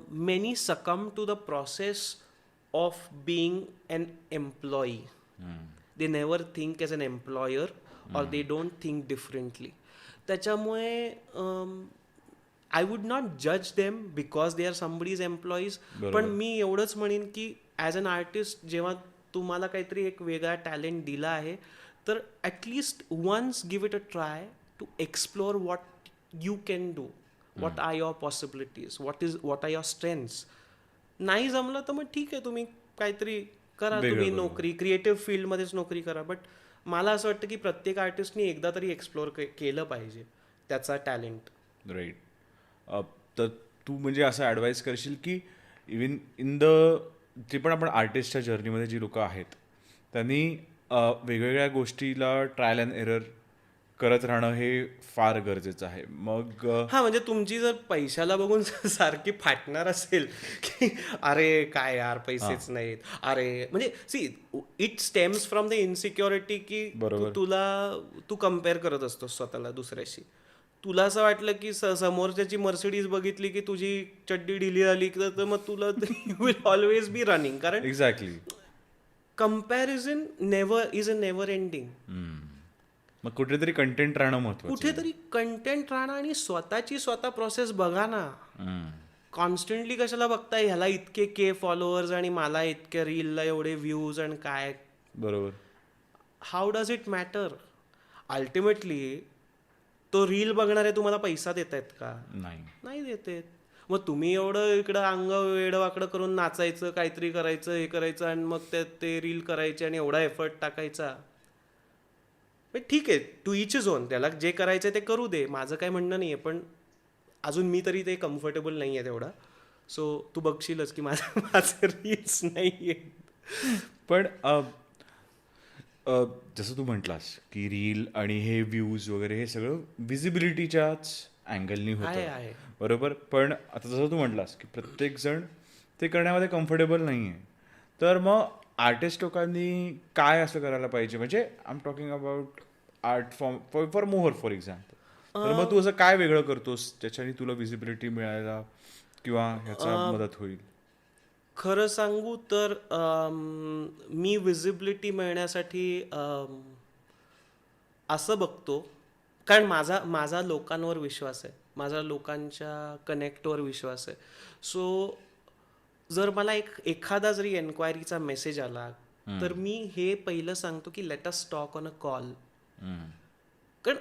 many succumb to the process of being an employee. They never think as an employer or they don't think differently. त्याच्यामुळे आय वुड नॉट जज them because they are somebody's employees. पण मी एवढंच म्हणेन की ॲज अन आर्टिस्ट जेव्हा तुम्हाला काहीतरी एक वेगळा टॅलेंट दिला आहे तर at least once give it a try to explore what you can do, what are your possibilities, what are your strengths. नाही जमलं तर मग ठीक आहे, तुम्ही काहीतरी करा, तुम्ही नोकरी क्रिएटिव्ह फील्डमध्येच नोकरी करा. बट मला असं वाटतं की प्रत्येक आर्टिस्टनी एकदा तरी एक्सप्लोअर केलं पाहिजे त्याचा टॅलेंट. राईट. तर तू म्हणजे असं ॲडवाईस करशील की इवन इन द जे पण आपण आर्टिस्टच्या जर्नीमध्ये जी लोकं आहेत त्यांनी वेगवेगळ्या गोष्टीला ट्रायल अँड एरर करत राहणं हे फार गरजेचं आहे. मग हा म्हणजे तुमची जर पैशाला बघून सारखी फाटणार असेल की अरे काय यार पैसेच नाहीत, अरे म्हणजे see it stems from the insecurity की तू कम्पेअर करत असतो स्वतःला दुसऱ्याशी. तुला असं वाटलं की समोरच्याची मर्सिडीज बघितली की तुझी चड्डी ढिली झाली तर मग तुला you will always be running. कारण exactly comparison is a never ending. मग कुठेतरी कंटेंट राहणं महत्वाचं कुठेतरी कंटेंट राहणं आणि स्वतःची स्वतः प्रोसेस बघा ना. कॉन्स्टंटली कशाला बघताय ह्याला इतके के फॉलोअर्स आणि मला इतके रीलला एवढे व्ह्यूज आणि काय. बरोबर. How does it matter? Ultimately तो रील बघणारे तुम्हाला पैसा देत आहेत का? नाही देत आहेत. मग तुम्ही एवढं इकडं अंग वेडवाकडं करून नाचायचं, काहीतरी करायचं, हे करायचं आणि मग ते रील करायचे आणि एवढा एफर्ट टाकायचा. ठीक आहे, टू इच इज ओन. त्याला जे करायचं ते करू दे, माझं काय म्हणणं नाही आहे. पण अजून मी तरी ते कम्फर्टेबल नाही आहे तेवढा. सो तू बघशीलच की माझं रील्स नाही आहेत. पण जसं तू म्हटलास की रील आणि हे व्ह्यूज वगैरे हे सगळं विजिबिलिटीच्याच अँगलनी होतं, आहे. बरोबर. पण आता जसं तू म्हटलास की प्रत्येक जण ते करण्यामध्ये कम्फर्टेबल नाही आहे, तर मग आर्टिस्ट लोकांनी काय असं करायला पाहिजे? म्हणजे I am talking about art form for मोहर फॉर एक्झाम्पल. तर मग तू असं काय वेगळं करतोस ज्याच्याने तुला विजिबिलिटी मिळायला किंवा ह्याचा मदत होईल? खरं सांगू तर मी विजिबिलिटी मिळण्यासाठी असं बघतो, कारण माझा लोकांवर विश्वास आहे, माझा लोकांच्या कनेक्टवर विश्वास आहे. सो जर मला एखादा जरी एन्क्वायरीचा मेसेज आला तर मी हे पहिलं सांगतो की let us talk on a call. कारण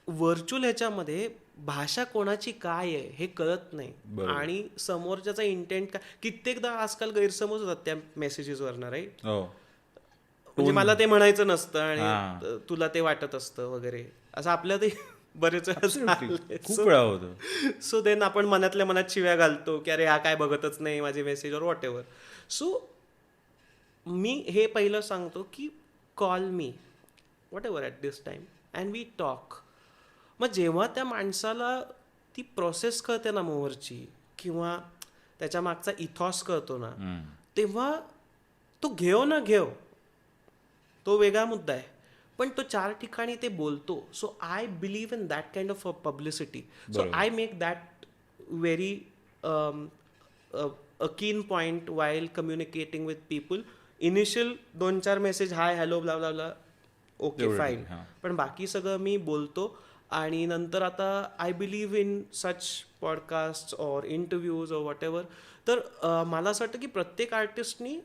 व्हर्च्युअल ह्याच्यामध्ये भाषा कोणाची काय आहे हे कळत नाही आणि समोरच्याचा इंटेंट काय. कित्येकदा आजकाल गैरसमज होतात त्या मेसेजेसवरनं, राईट? म्हणजे मला ते म्हणायचं नसतं आणि तुला ते वाटत असतं वगैरे, असं आपल्या ते बरेच खूप वेळा होतं. सो देन आपण मनातल्या मनात शिव्या घालतो की अरे हा काय बघतच नाही माझे मेसेज और वॉट एव्हर. सो मी हे पहिलं सांगतो की call me whatever at this time and we talk. मग जेव्हा त्या माणसाला ती प्रोसेस कळते ना मोहरची, किंवा त्याच्या मागचा इथॉस कळतो ना, तेव्हा तो घेव तो वेगळा मुद्दा आहे. पण तो 4 ठिकाणी ते बोलतो. So I believe in that kind of publicity. So I make that very a keen point while communicating with people. Initial 2-4 message hi hello blah blah blah, okay fine. पण बाकी सगळं मी बोलतो. आणि नंतर आता I believe in such podcast or interviews or whatever. तर मला असं वाटतं की प्रत्येक आर्टिस्टनी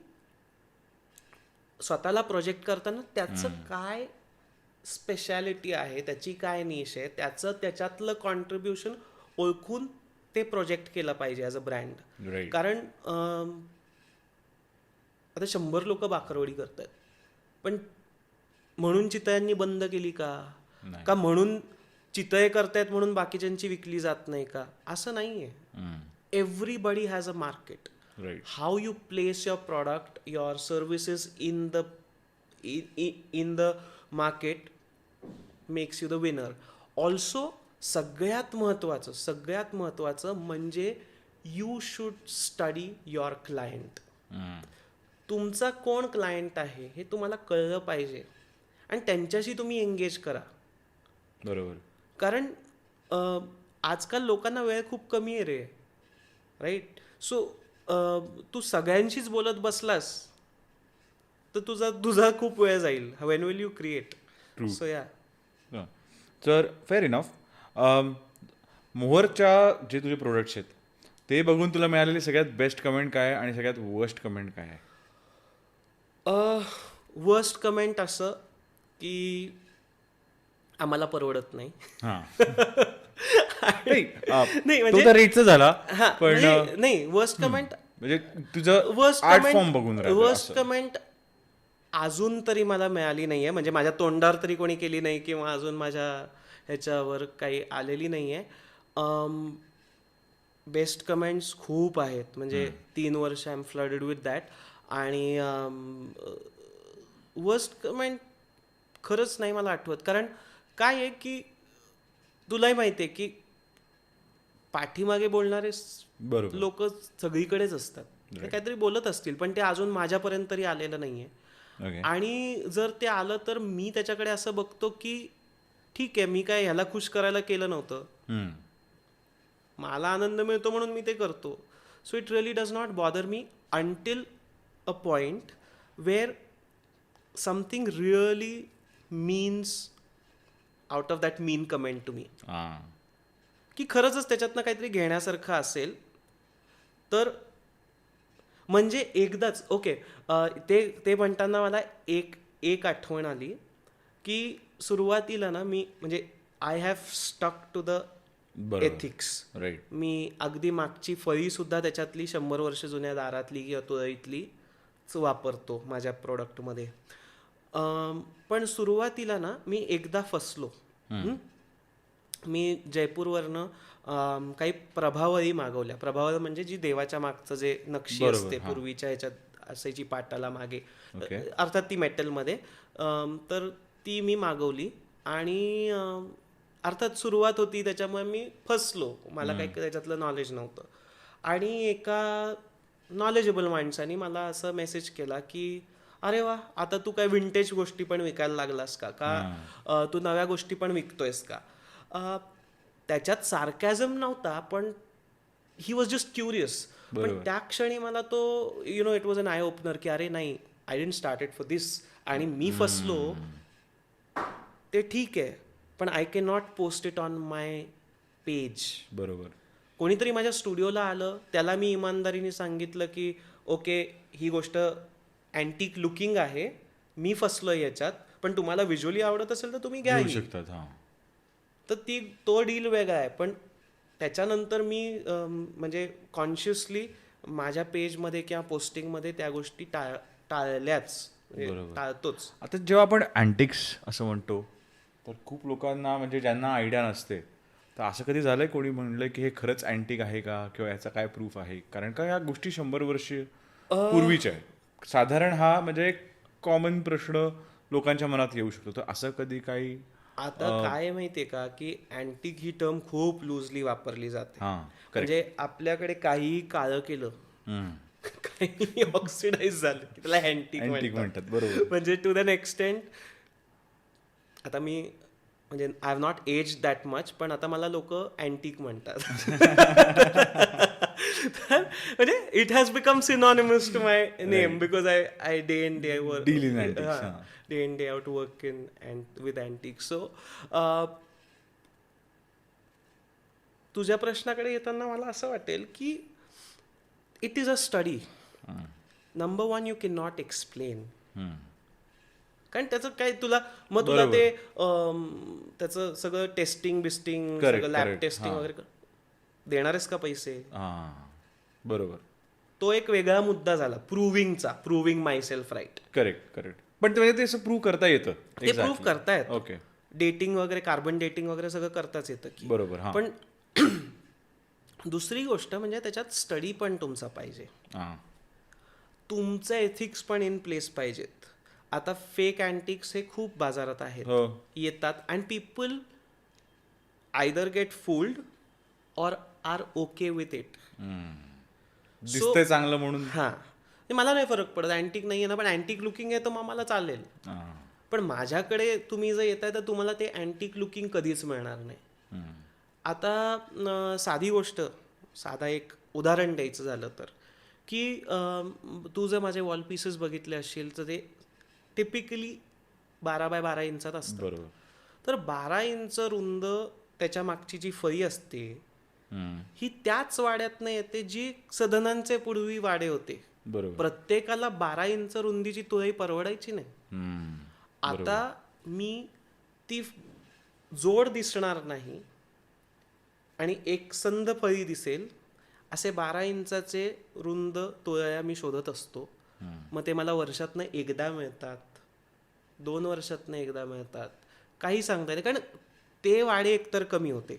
स्वतःला प्रोजेक्ट करताना त्याचं काय स्पेशालिटी आहे, त्याची काय निश आहे, त्याच्यातलं कॉन्ट्रीब्युशन ओळखून ते प्रोजेक्ट केलं पाहिजे ॲज अ ब्रँड. कारण आता 100 लोक बाकरवडी करतात, पण म्हणून चितळ्यांनी बंद केली का म्हणून चितळे करतायत म्हणून बाकीच्यांची विकली जात नाही का? असं नाही आहे. Everybody has a market. How you place your product, your services in the market makes you the winner. Also सगळ्यात महत्त्वाचं म्हणजे you should study your client. तुमचा कोण क्लायंट आहे हे तुम्हाला कळलं पाहिजे आणि त्यांच्याशी तुम्ही एंगेज करा. बरोबर. कारण आजकाल लोकांना वेळ खूप कमी आहे रे, राईट? सो तू सगळ्यांशीच बोलत बसलास तर तुझा खूप वेळ जाईल. When will you create? So या. तर फेअर इनफ. मोहरच्या जे तुझे प्रोडक्ट्स आहेत ते बघून तुला मिळालेली सगळ्यात बेस्ट कमेंट काय आहे आणि सगळ्यात वर्स्ट कमेंट काय आहे? वर्स्ट कमेंट असं की आम्हाला परवडत नाही. नाही म्हणजे रेटचं झाला, पण नाही वर्स्ट कमेंट म्हणजे तुझं आर्ट फॉर्म बघून वर्स्ट कमेंट अजून तरी मला मिळाली नाहीये. म्हणजे माझ्या तोंडावर तरी कोणी केली नाही किंवा अजून माझ्या ह्याच्यावर काही आलेली नाहीये. बेस्ट कमेंट्स खूप आहेत. म्हणजे 3 वर्ष I am flooded with that. आणि वर्स्ट कमेंट खरंच नाही मला आठवत. कारण काय आहे की तुलाही माहिती आहे की पाठीमागे बोलणारे लोक सगळीकडेच असतात. ते काहीतरी बोलत असतील पण ते अजून माझ्यापर्यंत तरी आलेलं नाहीये. आणि जर ते आलं तर मी त्याच्याकडे असं बघतो की ठीक आहे, मी काय ह्याला खुश करायला केलं नव्हतं, मला आनंद मिळतो म्हणून मी ते करतो. So it really does not bother me until a point where something really means out of that mean comment to me, हां की खरंच त्याच्यातनं काहीतरी घेण्यासारखं असेल तर म्हणजे एकदाच ओके. ते ते म्हणताना मला एक एक आठवण आली की सुरुवातीला ना मी म्हणजे I have stuck to the बरोबर एथिक्स. राईट मी अगदी मागची फळीसुद्धा त्याच्यातली 100 वर्ष जुन्या दारातली किंवा तुळईतलीच वापरतो माझ्या प्रोडक्टमध्ये. पण सुरुवातीला ना मी एकदा फसलो. मी जयपूरवरनं काही प्रभावळी मागवल्या. प्रभावळ म्हणजे जी देवाच्या मागचं जे नक्षी बरोबर, असते हां. पूर्वीच्या ह्याच्यात असायची पाटाला मागे, ओके. अर्थात ती मेटलमध्ये. तर ती मी मागवली आणि अर्थात सुरुवात होती त्याच्यामुळे मी फसलो. मला काही त्याच्यातलं नॉलेज नव्हतं. आणि एका नॉलेजेबल माणसाने मला असं मेसेज केला की अरे वा, आता तू काय विंटेज गोष्टी पण विकायला लागलास का तू नव्या गोष्टी पण विकतोयस का. त्याच्यात सार्कॅझम नव्हता पण ही वॉज जस्ट क्युरियस. पण त्या क्षणी मला तो it was an eye opener की अरे नाही, I didn't started for this. आणि मी फसलो ते ठीक आहे, पण I can not post it on my page. बरोबर कोणीतरी माझ्या स्टुडिओला आलं, त्याला मी इमानदारीने सांगितलं की ओके, ही गोष्ट अँटिक लुकिंग आहे, मी फसलोय याच्यात, पण तुम्हाला व्हिज्युअली आवडत असेल तर तुम्ही घ्या घेऊ ही. शकतात हां तर तो डील वेगळा आहे. पण त्याच्यानंतर मी म्हणजे कॉन्शियसली माझ्या पेजमध्ये किंवा पोस्टिंगमध्ये त्या गोष्टी टाळल्याच, म्हणजे बरोबर. टाळतोच. आता जेव्हा आपण अँटिक्स असं म्हणतो तर खूप लोकांना म्हणजे ज्यांना आयडिया नसते तर असं कधी झालंय कोणी म्हणलं की हे खरंच अँटिक आहे का किंवा याचा काय प्रूफ आहे, कारण का या गोष्टी 100 वर्ष पूर्वीच्या आहे साधारण. हा म्हणजे एक कॉमन प्रश्न लोकांच्या मनात येऊ शकतो. तर असं कधी काही आता काय माहितीये का की अँटिक ही टर्म खूप लूजली वापरली जाते. हां म्हणजे आपल्याकडे काहीही काळं केलं, काही ऑक्सिडाइज झालं की त्याला अँटिक अँटिक म्हणतात. म्हणतात बरोबर. म्हणजे टू दॅन एक्सटेंट, आता मी म्हणजे I have not age that much, पण आता मला लोक अँटिक म्हणतात. म्हणजे it has become synonymous to my name because I day in day work, Deal in antiques, हां. Day in day out work in and with antique. So तुझ्या प्रश्नाकडे येताना मला असं वाटेल की it is a study. Number one, you can not explain, कारण त्याचं काय तुला मग तुला ते त्याचं सगळं टेस्टिंग बिस्टिंग Correct, सगळं लॅब correct. टेस्टिंग हां. वगैरे देणारच का पैसे. हां बरोबर तो एक वेगळा मुद्दा झाला प्रूव्हिंगचा, प्रूव्हिंग माय सेल्फ राईट. Correct correct. पण ते असं प्रूव्ह करता येतं ते प्रूव्ह करतायत. ओके डेटिंग वगैरे, कार्बन डेटिंग वगैरे सगळं करताच येतं की. बरोबर हां पण दुसरी गोष्ट म्हणजे त्याच्यात स्टडी पण तुमचा पाहिजे, हां तुमचं एथिक्स पण इन प्लेस पाहिजेत. आता फेक अँटिक्स हे खूप बाजारात आहेत, हो येतात, and people either get fooled or are okay with it. दिसतंय चांगलं म्हणून हां, मला नाही फरक पडत, अँटिक नाही आहे ना, पण अँटिक लुकिंग आहे तर मग मला चालेल. हां. पण माझ्याकडे तुम्ही जर येताय तर तुम्हाला ते अँटिक लुकिंग कधीच मिळणार नाही. आता साधी गोष्ट, साधा एक उदाहरण द्यायचं झालं तर की तू जर माझे वॉल पीसेस बघितले असशील तर ते टिपिकली 12x12 इंचात असतं. बरोबर तर 12 इंच रुंद त्याच्या मागची जी फळी असते ही त्याच वाड्यातनं येते जी सदनांचे पूर्वी वाडे होते. बरोबर प्रत्येकाला 12 इंच रुंदीची तुळई परवडायची नाही. आता मी ती जोड दिसणार नाही आणि एक संद फळी दिसेल असे 12 इंचाचे रुंद तुळया मी शोधत असतो. मग ते मला वर्षातनं एकदा मिळतात, 2 वर्षातनं एकदा मिळतात, काही सांगता येईल, कारण ते वाडे एकतर कमी होते,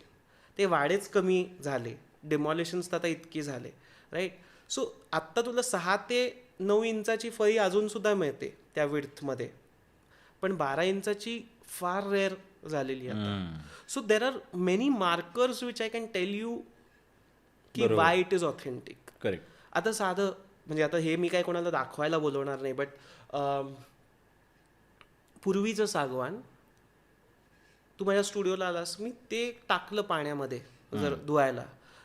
ते वाडेच कमी झाले, डिमॉलिशन्स तर आता इतकी झाले, राईट. सो आत्ता तुला 6 ते 9 इंचाची फळी अजूनसुद्धा मिळते त्या विड्थमध्ये, पण 12 इंचाची फार रेअर झालेली आहे. So there are many markers which I can tell you की why it is authentic. Correct. आता साधं म्हणजे आता हे मी काय कोणाला दाखवायला बोलवणार नाही, बट पूर्वीचं सागवान, तू माझ्या स्टुडिओला आलास, मी ते टाकलं पाण्यामध्ये जर धुवायला,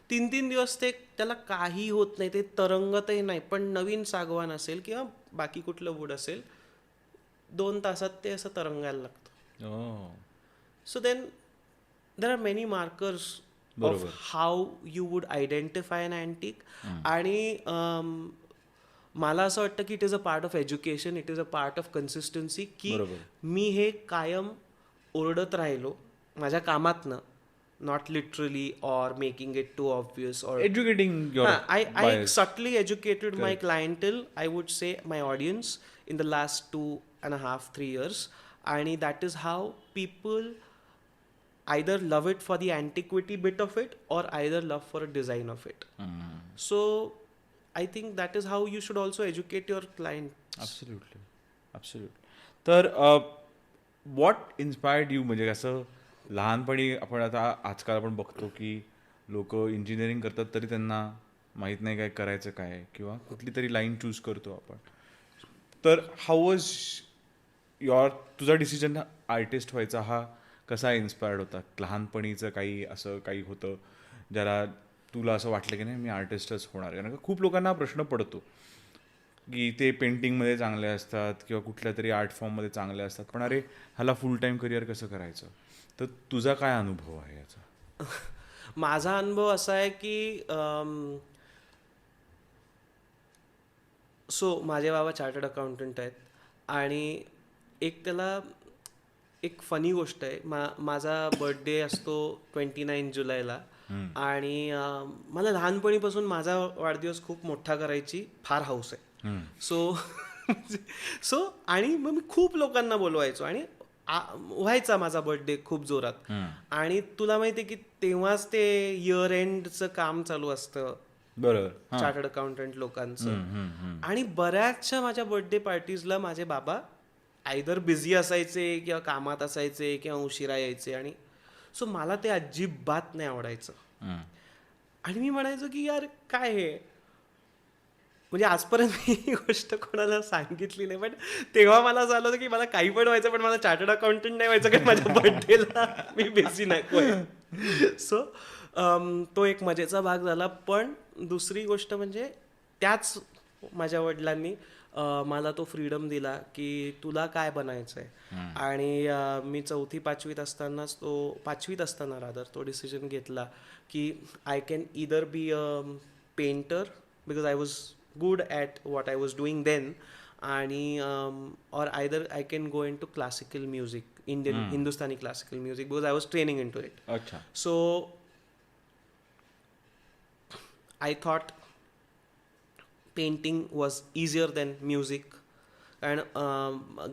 3-3 दिवस ते त्याला काही होत नाही, ते तरंगतही नाही. पण नवीन सागवान असेल किंवा बाकी कुठलं वूड असेल, 2 तासात ते असं तरंगायला लागतं. So then there are many markers of how you would identify an antique. आणि मला असं वाटतं की it is a part of education, it is a part of consistency, की मी हे कायम ओरडत राहिलो माझ्या कामातनं, not literally or making it too obvious or educating your I subtly educated my clientele, I would say my audience, in the last 2.5, 3 years. And that is how people either love it for the antiquity bit of it or either love for a design of it. So I think that is how you should also educate your client. Absolutely. तर what inspired you, म्हणजे कसं लहानपणी आपण आता आजकाल आपण बघतो की लोक इंजिनिअरिंग करतात तरी त्यांना माहीत नाही काय करायचं काय, किंवा कुठली तरी लाईन चूज करतो आपण. तर हाऊ वॉज तुझा डिसिजन आर्टिस्ट व्हायचा हा कसा इन्स्पायर्ड होता? लहानपणीचं काही असं काही होतं ज्याला तुला असं वाटलं की नाही मी आर्टिस्टच होणार? कारण का खूप लोकांना प्रश्न पडतो की ते पेंटिंगमध्ये चांगले असतात किंवा कुठल्या तरी आर्ट फॉर्ममध्ये चांगले असतात, पण अरे ह्याला फुल टाईम करिअर कसं करायचं? तर तुझा काय अनुभव आहे याचा? माझा अनुभव असा आहे की सो माझे बाबा चार्टर्ड अकाउंटंट आहेत. आणि एक त्याला एक फनी गोष्ट आहे, माझा बर्थडे असतो 29 जुलैला. आणि मला लहानपणीपासून माझा वाढदिवस खूप मोठा करायची फार हौस आहे. सो आणि मग मी खूप लोकांना बोलवायचो आणि व्हायचा माझा बर्थडे खूप जोरात. आणि तुला माहिती आहे की तेव्हाच ते इयर एंडचं काम चालू असतं बरोबर चार्टर्ड अकाउंटंट लोकांचं. आणि बऱ्याचशा माझ्या बर्थडे पार्टीजला माझे बाबा आयदर बिझी असायचे किंवा कामात असायचे किंवा उशिरा यायचे. आणि सो मला ते अजिबात नाही आवडायचं. आणि मी म्हणायचो की यार काय हे, म्हणजे आजपर्यंत मी ही गोष्ट कोणाला सांगितली नाही, पण तेव्हा मला असं आलं होतं की मला काही पण व्हायचं पण मला चार्टर्ड अकाउंटंट नाही व्हायचं कारण माझ्या बर्थडेला मी बिझी नको आहे. सो तो एक मजेचा भाग झाला. पण दुसरी गोष्ट म्हणजे त्याच माझ्या वडिलांनी मला तो फ्रीडम दिला की तुला काय बनायचं आहे. आणि मी 4वी-5वीत असतानाच पाचवीत असताना रादर तो डिसिजन घेतला की I can either be a painter because I was good at what I was doing then, आणि or either I can go into classical music, Indian Hindustani classical music, because I was training into it. अच्छा. So I thought painting was easier than music. कारण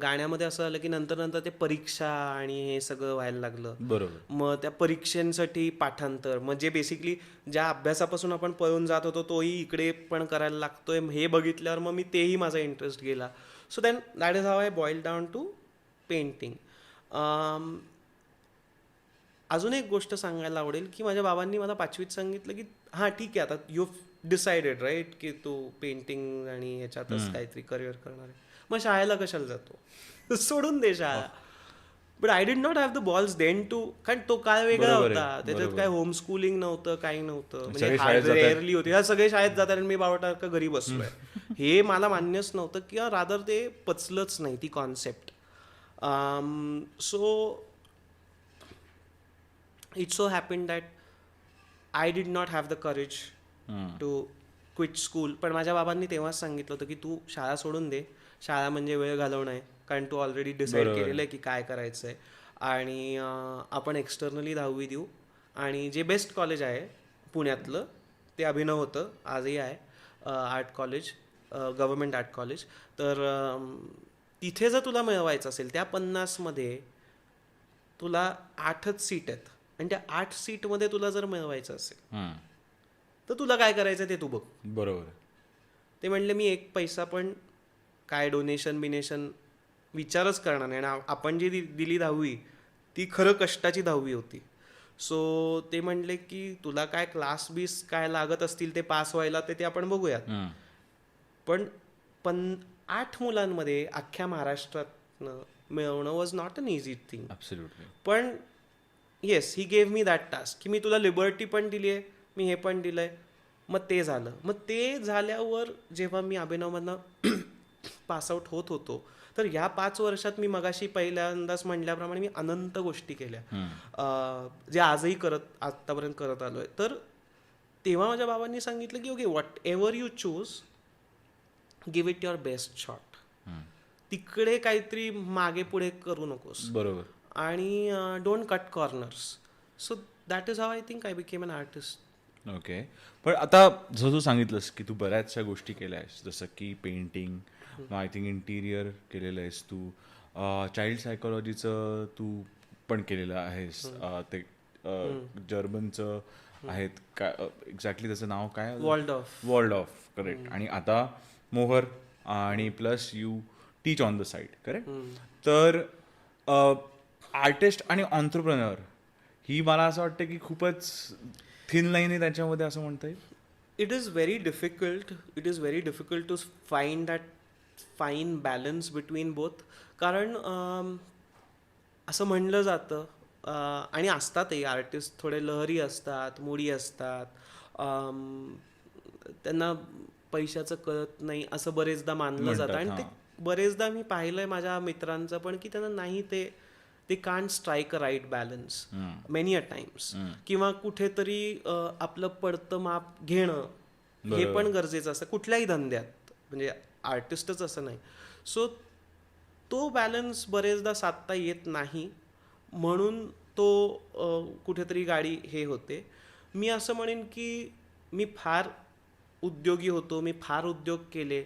गाण्यामध्ये असं आलं की नंतर ते परीक्षा आणि हे सगळं व्हायला लागलं. बरोबर. मग त्या परीक्षांसाठी पाठांतर, मग जे बेसिकली ज्या अभ्यासापासून आपण पळून जात होतो तोही इकडे पण करायला लागतोय, हे बघितल्यावर मग मी तेही माझा इंटरेस्ट गेला. So then that is how I boil down to painting. अजून एक गोष्ट सांगायला आवडेल की माझ्या बाबांनी मला 5वीत सांगितलं की हां ठीक आहे आता यू डिसाइडेड राईट की तू पेंटिंग आणि ह्याच्यातच काहीतरी करिअर करणार आहे, मग शाळेला कशाला जातो, सोडून दे शाळा. But I did not have the balls then to, कारण तो काळ वेगळा होता, त्याच्यात काय होम स्कूलिंग नव्हतं, काही नव्हतं, म्हणजे रेअरली होती. ह्या सगळे शाळेत जातात आणि मी बावटा घरी बसलोय हे मला मान्यच नव्हतं किंवा रादर ते पचलंच नाही ती concept. So it so happen that I did not have the courage to quit school. पण माझ्या बाबांनी तेव्हाच सांगितलं होतं की तू शाळा सोडून दे, शाळा म्हणजे वेळ घालवणं आहे, कारण तू ऑलरेडी डिसाईड केलेलं आहे की काय करायचं आहे. आणि आपण एक्सटर्नली 10वी देऊ. आणि जे बेस्ट कॉलेज आहे पुण्यातलं ते अभिनव होतं, आजही आहे, art college, government art college. तर तिथे जर तुला मिळवायचं असेल त्या 50मध्ये तुला 8च सीट आहेत आणि त्या 8 सीटमध्ये तुला जर मिळवायचं असेल तर तुला काय करायचं ते तू बघ. बरोबर. ते म्हणले मी एक पैसा पण काय डोनेशन बिनेशन विचारच करणार नाही. आणि आपण जी दिली 10वी ती खरं कष्टाची 10वी होती. सो ते म्हणले की तुला काय क्लास बीस काय लागत असतील ते पास व्हायला ते आपण बघूयात. पण 8 मुलांमध्ये अख्ख्या महाराष्ट्रातनं मिळवणं was not an easy thing. पण yes he gave me that task की मी तुला लिबर्टी पण दिली आहे, मी हे पण दिलं आहे. मग ते झालं. मग ते झाल्यावर जेव्हा मी अभिनवमधनं पास आउट होत होतो, तर या 5 वर्षात मी मगाशी पहिल्यांदाच म्हणल्याप्रमाणे मी अनंत गोष्टी केल्या, जे आजही आत्तापर्यंत करत आलो आहे. तर तेव्हा माझ्या बाबांनी सांगितलं की okay, whatever you choose, give it your best shot. तिकडे काहीतरी मागे पुढे करू नकोस बरोबर. आणि don't cut corners. So that is how I think I became an artist. Okay. पण आता जसं तू सांगितलंस की तू बऱ्याचशा गोष्टी केल्या आहेस, जसं की पेंटिंग, आय थिंक इंटिरियर केलेलं आहेस तू, चाइल्ड सायकोलॉजीचं तू पण केलेलं आहेस, ते जर्मनचं आहेत काय एक्झॅक्टली त्याचं नाव काय, वर्ल्ड ऑफ करेक्ट, आणि आता मोहर, आणि plus you teach on the side correct. तर आर्टिस्ट आणि ऑन्ट्रप्रनर ही मला असं वाटतं की खूपच थिन लाईन आहे त्याच्यामध्ये, असं म्हणता येईल. It is very difficult to find that fine balance between both. कारण असं म्हणलं जातं, आणि असतातही आर्टिस्ट थोडे लहरी असतात, मुडी असतात, त्यांना पैशाचं कळत नाही असं बरेचदा मानलं जातं. आणि ते बरेचदा मी पाहिलंय माझ्या मित्रांचं पण, की त्यांना नाही ते can't strike a right balance many a times. किंवा कुठेतरी आपलं पडतं माप घेणं हे पण गरजेचं असतं कुठल्याही धंद्यात, म्हणजे आर्टिस्टच असं नाही. सो तो बॅलन्स बरेचदा साधता येत नाही, म्हणून तो कुठेतरी गाडी हे होते. मी असं म्हणेन की मी फार उद्योगी होतो, मी फार उद्योग केले,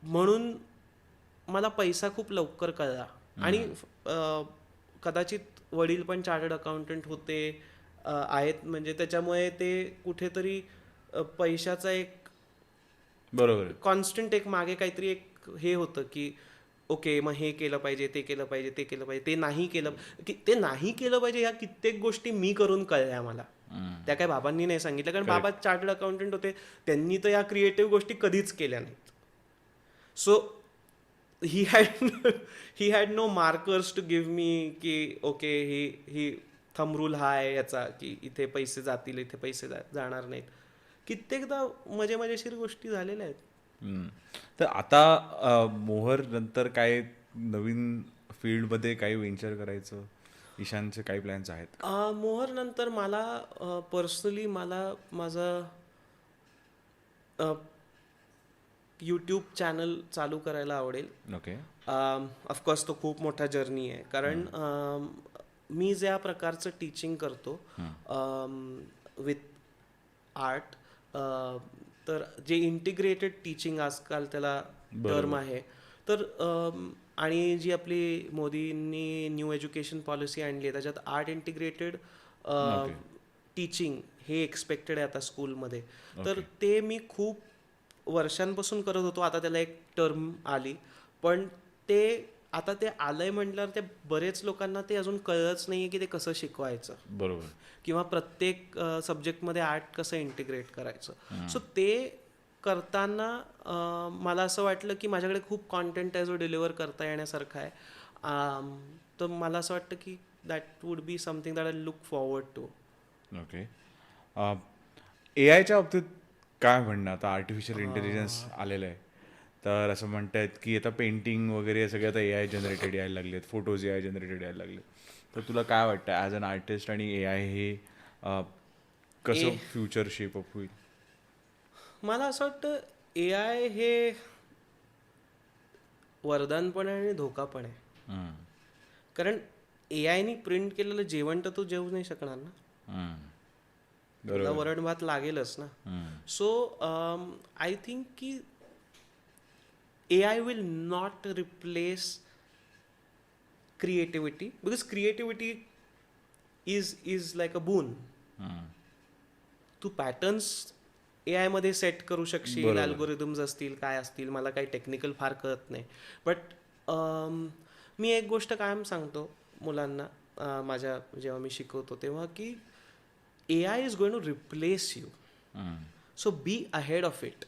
म्हणून मला पैसा खूप लवकर कळला. आणि कदाचित वडील पण चार्टर्ड अकाउंटंट होते, आहेत, म्हणजे त्याच्यामुळे ते कुठेतरी पैशाचा एक बरोबर कॉन्स्टंट एक मागे काहीतरी एक हे होतं की ओके, मग हे केलं पाहिजे, ते केलं पाहिजे, ते केलं पाहिजे, ते नाही केलं पाहिजे. ह्या कित्येक गोष्टी मी करून कळल्या मला, त्या काय बाबांनी नाही सांगितलं, कारण बाबा चार्टर्ड अकाउंटंट होते, त्यांनी तर या क्रिएटिव्ह गोष्टी कधीच केल्या नाहीत. So he had no markers to give me की ओके, ही थंब रूल हा आहे याचा की इथे पैसे जातील, इथे पैसे जाणार नाहीत. कित्येकदा मजेशीर गोष्टी झालेल्या आहेत. तर आता मोहर नंतर काय नवीन फील्डमध्ये काही वेंचर करायचं ईशानचे काही प्लॅन्स आहेत? मोहर नंतर मला पर्सनली माझं यूट्यूब चॅनल चालू करायला आवडेल. ओके. ऑफकोर्स तो खूप मोठा जर्नी आहे, कारण मी ज्या प्रकारचं टीचिंग करतो विथ आर्ट, तर जे इंटिग्रेटेड टीचिंग आजकाल त्याला टर्म आहे, तर आणि जी आपली मोदींनी न्यू एज्युकेशन पॉलिसी आणली आहे त्याच्यात आर्ट इंटिग्रेटेड टीचिंग हे एक्सपेक्टेड आहे आता स्कूलमध्ये. तर ते मी खूप वर्षांपासून करत होतो, आता त्याला एक टर्म आली, पण ते आता ते आलंय म्हटल्यावर ते बरेच लोकांना ते अजून कळलंच नाहीये की ते कसं शिकवायचं, बरोबर, किंवा प्रत्येक सब्जेक्टमध्ये आर्ट कसं इंटिग्रेट करायचं. सो ते करताना मला असं वाटलं की माझ्याकडे खूप कॉन्टेंट आहे जो डिलिव्हर करता येण्यासारखा आहे. तर मला असं वाटतं की that would be something that I look forward to. Okay. AI च्या बाबतीत काय म्हणणं? आता आर्टिफिशियल इंटेलिजन्स आलेलं आहे, तर असं म्हणतात की आता पेंटिंग वगैरे सगळे आता AI जनरेटेड यायला लागलेत, फोटोज AI जनरेटेड यायला लागले. तर तुला काय वाटतं ॲज अन आर्टिस्ट आणि AI हे कसं फ्युचर शेपअप होईल? मला असं वाटतं AI हे वरदान पण आहे आणि धोका पण आहे. कारण AIनी प्रिंट केलेलं जेवण तर तू जेवू नाही शकणार ना, तुला वरण भात लागेलच ना. सो आय थिंक की AI will not replace creativity, because creativity is like a बून. तू पॅटर्न्स AI मध्ये सेट करू शकशील, अल्गोरिदम्स असतील, काय असतील, मला काही टेक्निकल फार कळत नाही. बट मी एक गोष्ट कायम सांगतो मुलांना, माझ्या जेव्हा मी शिकवतो तेव्हा, की AI is going to replace you, so be ahead of it.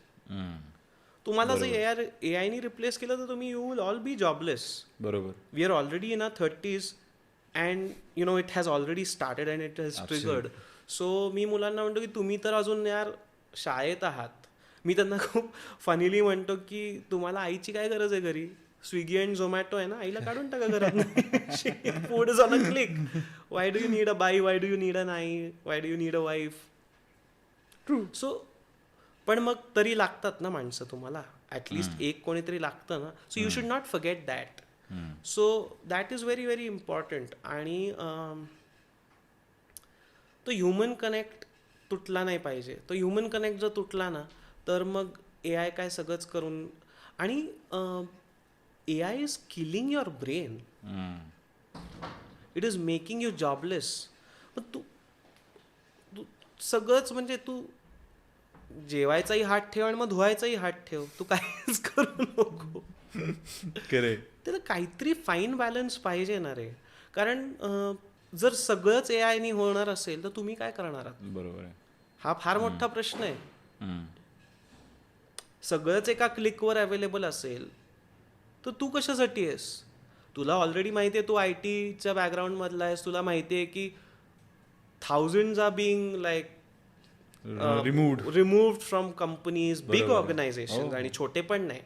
तुम्हाला जर AIनी रिप्लेस केलं तर तुम्ही you will all be jobless. बरोबर. We are already in our 30s and you know it has already started and it has triggered. So मी मुलांना म्हणतो की तुम्ही तर अजून यार शाळेत आहात, मी त्यांना खूप फनीली म्हणतो की तुम्हाला आईची काय गरज आहे घरी, स्विगी अँड झोमॅटो आहे ना, आईला काढून टाका घरात. Food is on a click. Why do you need a बाई, why do you need a आई, why do you need a wife. True. So पण मग तरी लागतात ना माणसं तुम्हाला, ॲटलिस्ट एक कोणीतरी लागतं ना. So you should not forget that. So that is very very important. आणि तो ह्युमन कनेक्ट तुटला नाही पाहिजे. तो ह्युमन कनेक्ट जर तुटला ना, तर मग ए आय काय सगळंच करून. आणि A I is killing your brain. It is making you jobless. पण तू तू सगळंच म्हणजे तू जेवायचाही हात ठेव आणि मग धुवायचाही हात ठेव, तू काहीच करू नको. खरे. त्याला काहीतरी फाईन बॅलन्स पाहिजे ना रे. कारण जर सगळंच ए आयनी होणार असेल तर तुम्ही काय करणार आहात? बरोबर आहे. हा फार मोठा प्रश्न आहे. हम्म. सगळंच एका क्लिकवर अवेलेबल असेल तर तू कशासाठी आहेस? तुला ऑलरेडी माहिती आहे तू आय टीच्या बॅकग्राऊंडमधला आहेस, तुला माहिती आहे की thousands are being like removed from companies, big organization, आणि छोटे पण नाही.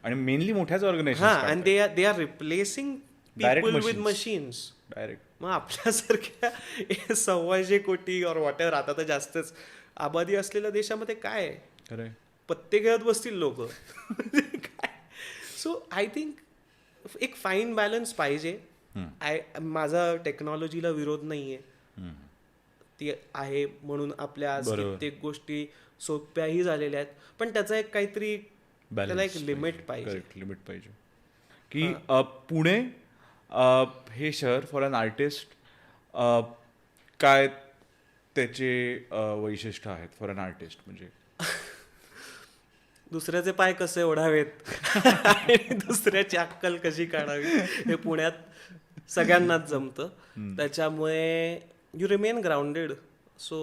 आणि मेनली मोठ्याच हा, organization and they are replacing people with machines. Direct. मग आपल्यासारख्या 125 कोटी और वॉट एव्हर, आता तर जास्तच आबादी असलेल्या देशामध्ये काय आहे? खरंय. पत्ते खेळत बसतील लोक. काय. सो आय थिंक एक फाईन बॅलन्स पाहिजे. माझा टेक्नॉलॉजीला विरोध नाहीये, ती आहे म्हणून आपल्या आज कित्येक गोष्टी सोप्याही झालेल्या आहेत. पण त्याचा एक काहीतरी त्याला एक लिमिट पाहिजे. करेक्ट, लिमिट पाहिजे. की पुणे हे शहर फॉर अन आर्टिस्ट काय त्याचे वैशिष्ट्य आहेत फॉर अन आर्टिस्ट? म्हणजे दुसऱ्याचे पाय कसे ओढावेत आणि दुसऱ्याची अक्कल कशी काढावी हे पुण्यात सगळ्यांनाच जमतं. त्याच्यामुळे यू रिमेन ग्राउंडेड. सो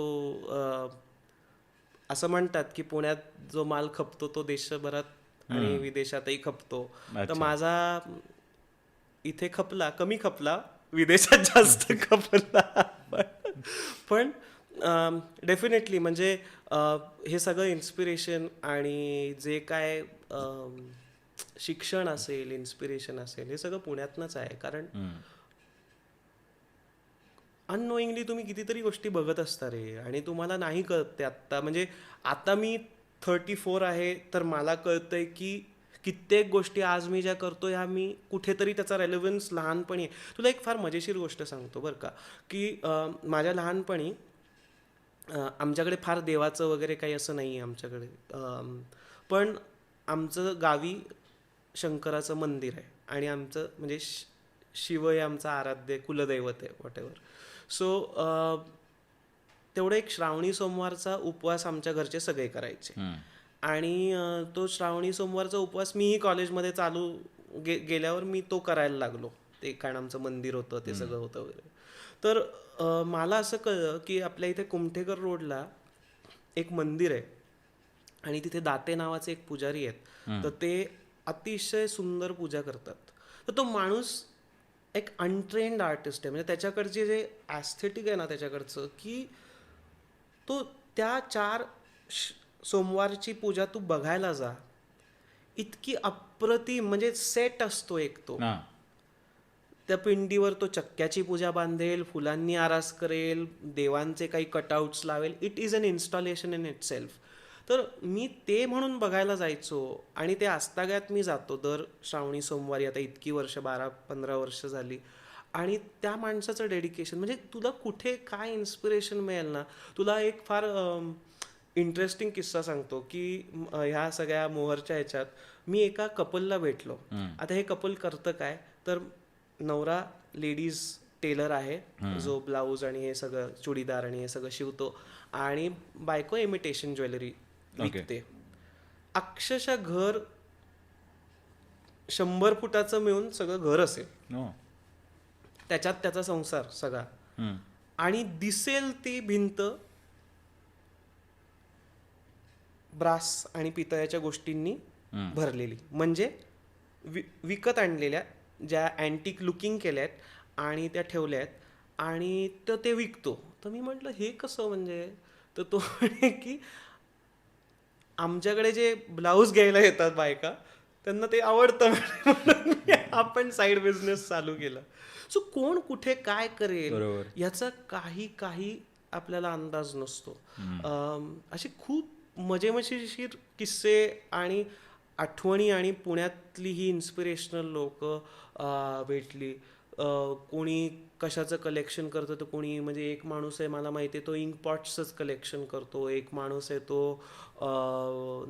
असं म्हणतात की पुण्यात जो माल खपतो तो देशभरात आणि विदेशातही खपतो. तर माझा इथे खपला, कमी खपला, विदेशात जास्त खपला. पण डेफिनेटली म्हणजे हे सगळं इन्स्पिरेशन आणि जे काय शिक्षण असेल, इन्स्पिरेशन असेल, हे सगळं पुण्यातनंच आहे. कारण अननोईंगली तुम्ही कितीतरी गोष्टी बघत असता रे, आणि तुम्हाला नाही कळत ते आत्ता. म्हणजे आता मी 34 आहे तर मला कळतंय की कित्येक गोष्टी आज मी ज्या करतो ह्या मी कुठेतरी त्याचा रेलेव्हन्स लहानपणी आहे. तुला एक फार मजेशीर गोष्ट सांगतो बरं का, की माझ्या लहानपणी आमच्याकडे फार देवाचं वगैरे काही असं नाही आहे आमच्याकडे. पण आमचं गावी शंकराचं मंदिर आहे आणि आमचं म्हणजे शिव हे आमचं आराध्य कुलदैवत आहे, वॉट एव्हर. सो तेवढं एक श्रावणी सोमवारचा उपवास आमच्या घरचे सगळे करायचे. आणि तो श्रावणी सोमवारचा उपवास मीही कॉलेजमध्ये चालू गेल्यावर मी तो करायला लागलो. ते कारण आमचं मंदिर होतं, ते सगळं होतं वगैरे. तर मला असं कळलं की आपल्या इथे कुमठेकर रोडला एक मंदिर आहे आणि तिथे दाते नावाचे एक पुजारी आहेत. तर ते अतिशय सुंदर पूजा करतात. तर तो माणूस एक अनट्रेंड आर्टिस्ट आहे. म्हणजे त्याच्याकडचे जे ॲस्थेटिक आहे ना त्याच्याकडचं, की तो त्या 4 सोमवारची पूजा तू बघायला जा, इतकी अप्रतिम, म्हणजे सेट असतो एक तो. त्या पिंडीवर तो चक्क्याची पूजा बांधेल, फुलांनी आरास करेल, देवांचे काही कटआउट्स लावेल. It is an installation in itself. तर मी ते म्हणून बघायला जायचो आणि ते आजतागायत मी जातो दर श्रावणी सोमवारी. आता इतकी वर्ष, 12-15 वर्ष झाली. आणि त्या माणसाचं डेडिकेशन, म्हणजे तुला कुठे काय इन्स्पिरेशन मिळेल ना. तुला एक फार इंटरेस्टिंग किस्सा सांगतो की ह्या सगळ्या मोहरच्या ह्याच्यात मी एका कपलला भेटलो. आता हे कपल करतं काय, तर नवरा लेडीज टेलर आहे जो ब्लाऊज आणि हे सगळं चुडीदार आणि हे सगळं शिवतो, आणि बायको इमिटेशन ज्वेलरी विकते. अक्षरशः घर 100 फुटाचं मिळून सगळं घर असेल, त्याच्यात त्याचा संसार सगळा, आणि दिसेल ती भिंत ब्रास आणि पितळ्याच्या गोष्टींनी भरलेली. म्हणजे विकत आणलेल्या ज्या अँटिक लुकिंग केल्यात आणि त्या ठेवल्या आहेत आणि ते विकतो. तर मी म्हटलं हे कसं, म्हणजे तर तो म्हणे की आमच्याकडे जे ब्लाऊज घ्यायला येतात बायका त्यांना ते आवडतं म्हणून आपण साईड बिझनेस चालू केला. सो कोण कुठे काय करेल बरोबर. याचा काही आपल्याला अंदाज नसतो. असे खूप मजेशीर किस्से आणि आठवणी आणि पुण्यातली ही इन्स्पिरेशनल लोक भेटली. कोणी कशाचं कलेक्शन करतं तर कोणी, म्हणजे एक माणूस आहे मला माहिती आहे तो इंक पॉट्सच कलेक्शन करतो, एक माणूस आहे तो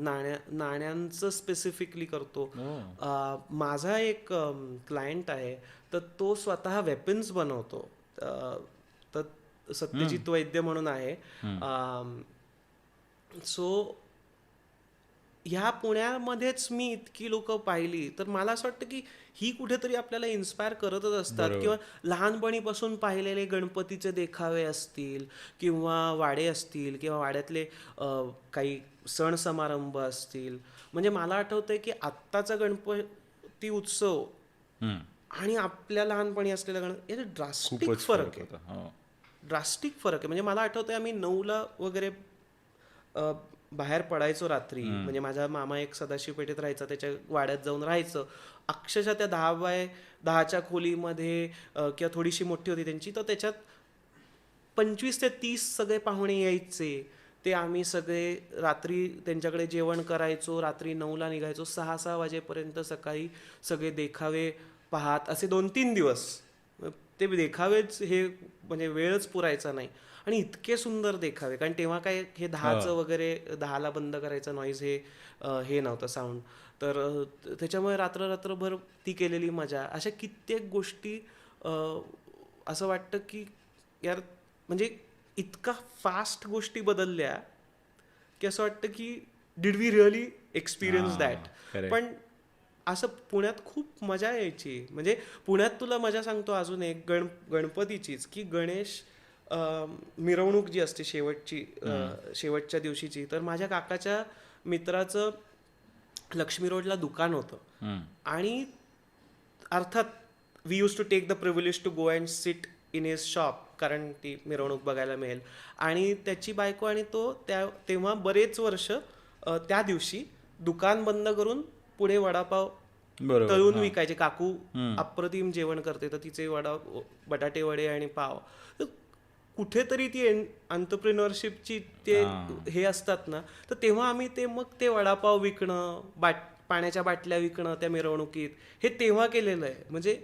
नाण्यांचं स्पेसिफिकली करतो. माझा एक क्लायंट आहे तर तो स्वतः वेपन्स बनवतो. तर सत्यजित वैद्य म्हणून आहे. सो ह्या पुण्यामध्येच मी इतकी लोक पाहिली तर मला असं वाटतं की ही कुठेतरी आपल्याला इन्स्पायर करतच असतात. किंवा लहानपणीपासून पाहिलेले गणपतीचे देखावे असतील किंवा वाडे असतील किंवा वाड्यातले काही सण समारंभ असतील. म्हणजे मला आठवतंय की आत्ताचा गणपती उत्सव आणि आपल्या लहानपणी असलेला याचा ड्रास्टिक फरक आहे. ड्रास्टिक फरक आहे. म्हणजे मला आठवतंय आम्ही 9ला वगैरे बाहेर पडायचो रात्री. म्हणजे माझा मामा एक सदाशिव पेठेत राहायचा, त्याच्या वाड्यात जाऊन राहायचं. अक्षरशः त्या 10x10च्या खोलीमध्ये किंवा थोडीशी मोठी होती त्यांची, तर त्याच्यात 25 ते 30 सगळे पाहुणे यायचे. ते आम्ही सगळे रात्री त्यांच्याकडे जेवण करायचो, रात्री 9ला निघायचो, 6 वाजेपर्यंत सकाळी सगळे देखावे पाहत असे 2-3 दिवस. ते देखावेच हे म्हणजे वेळच पुरायचा नाही. आणि इतके सुंदर देखावे, कारण तेव्हा काय हे 10चं वगैरे 10ला बंद करायचं नॉईज हे नव्हतं साऊंड. तर त्याच्यामुळे रात्रभर ती केलेली मजा, अशा कित्येक गोष्टी. असं वाटतं की यार म्हणजे इतका फास्ट गोष्टी बदलल्या की असं वाटतं की did we really experience that. पण असं पुण्यात खूप मजा यायची. म्हणजे पुण्यात तुला मजा सांगतो अजून एक गणपतीचीच, की गणेश मिरवणूक जी असते शेवटच्या दिवशीची, तर माझ्या काकाच्या मित्राचं लक्ष्मी रोडला दुकान होतं. आणि अर्थात we use to take the privilege to go and sit in his shop, कारण ती मिरवणूक बघायला मिळेल. आणि त्याची बायको आणि तो तेव्हा बरेच वर्ष त्या दिवशी दुकान बंद करून पुढे वडापाव तळून विकायचे. काकू अप्रतिम जेवण करते, तर तिचे बटाटे वडे आणि पाव. कुठेतरी ती एंटरप्रिनरशिपची ते हे असतात ना, तर तेव्हा आम्ही ते वडापाव विकणं, पाण्याच्या बाटल्या विकणं त्या मिरवणुकीत, हे तेव्हा केलेलं आहे. म्हणजे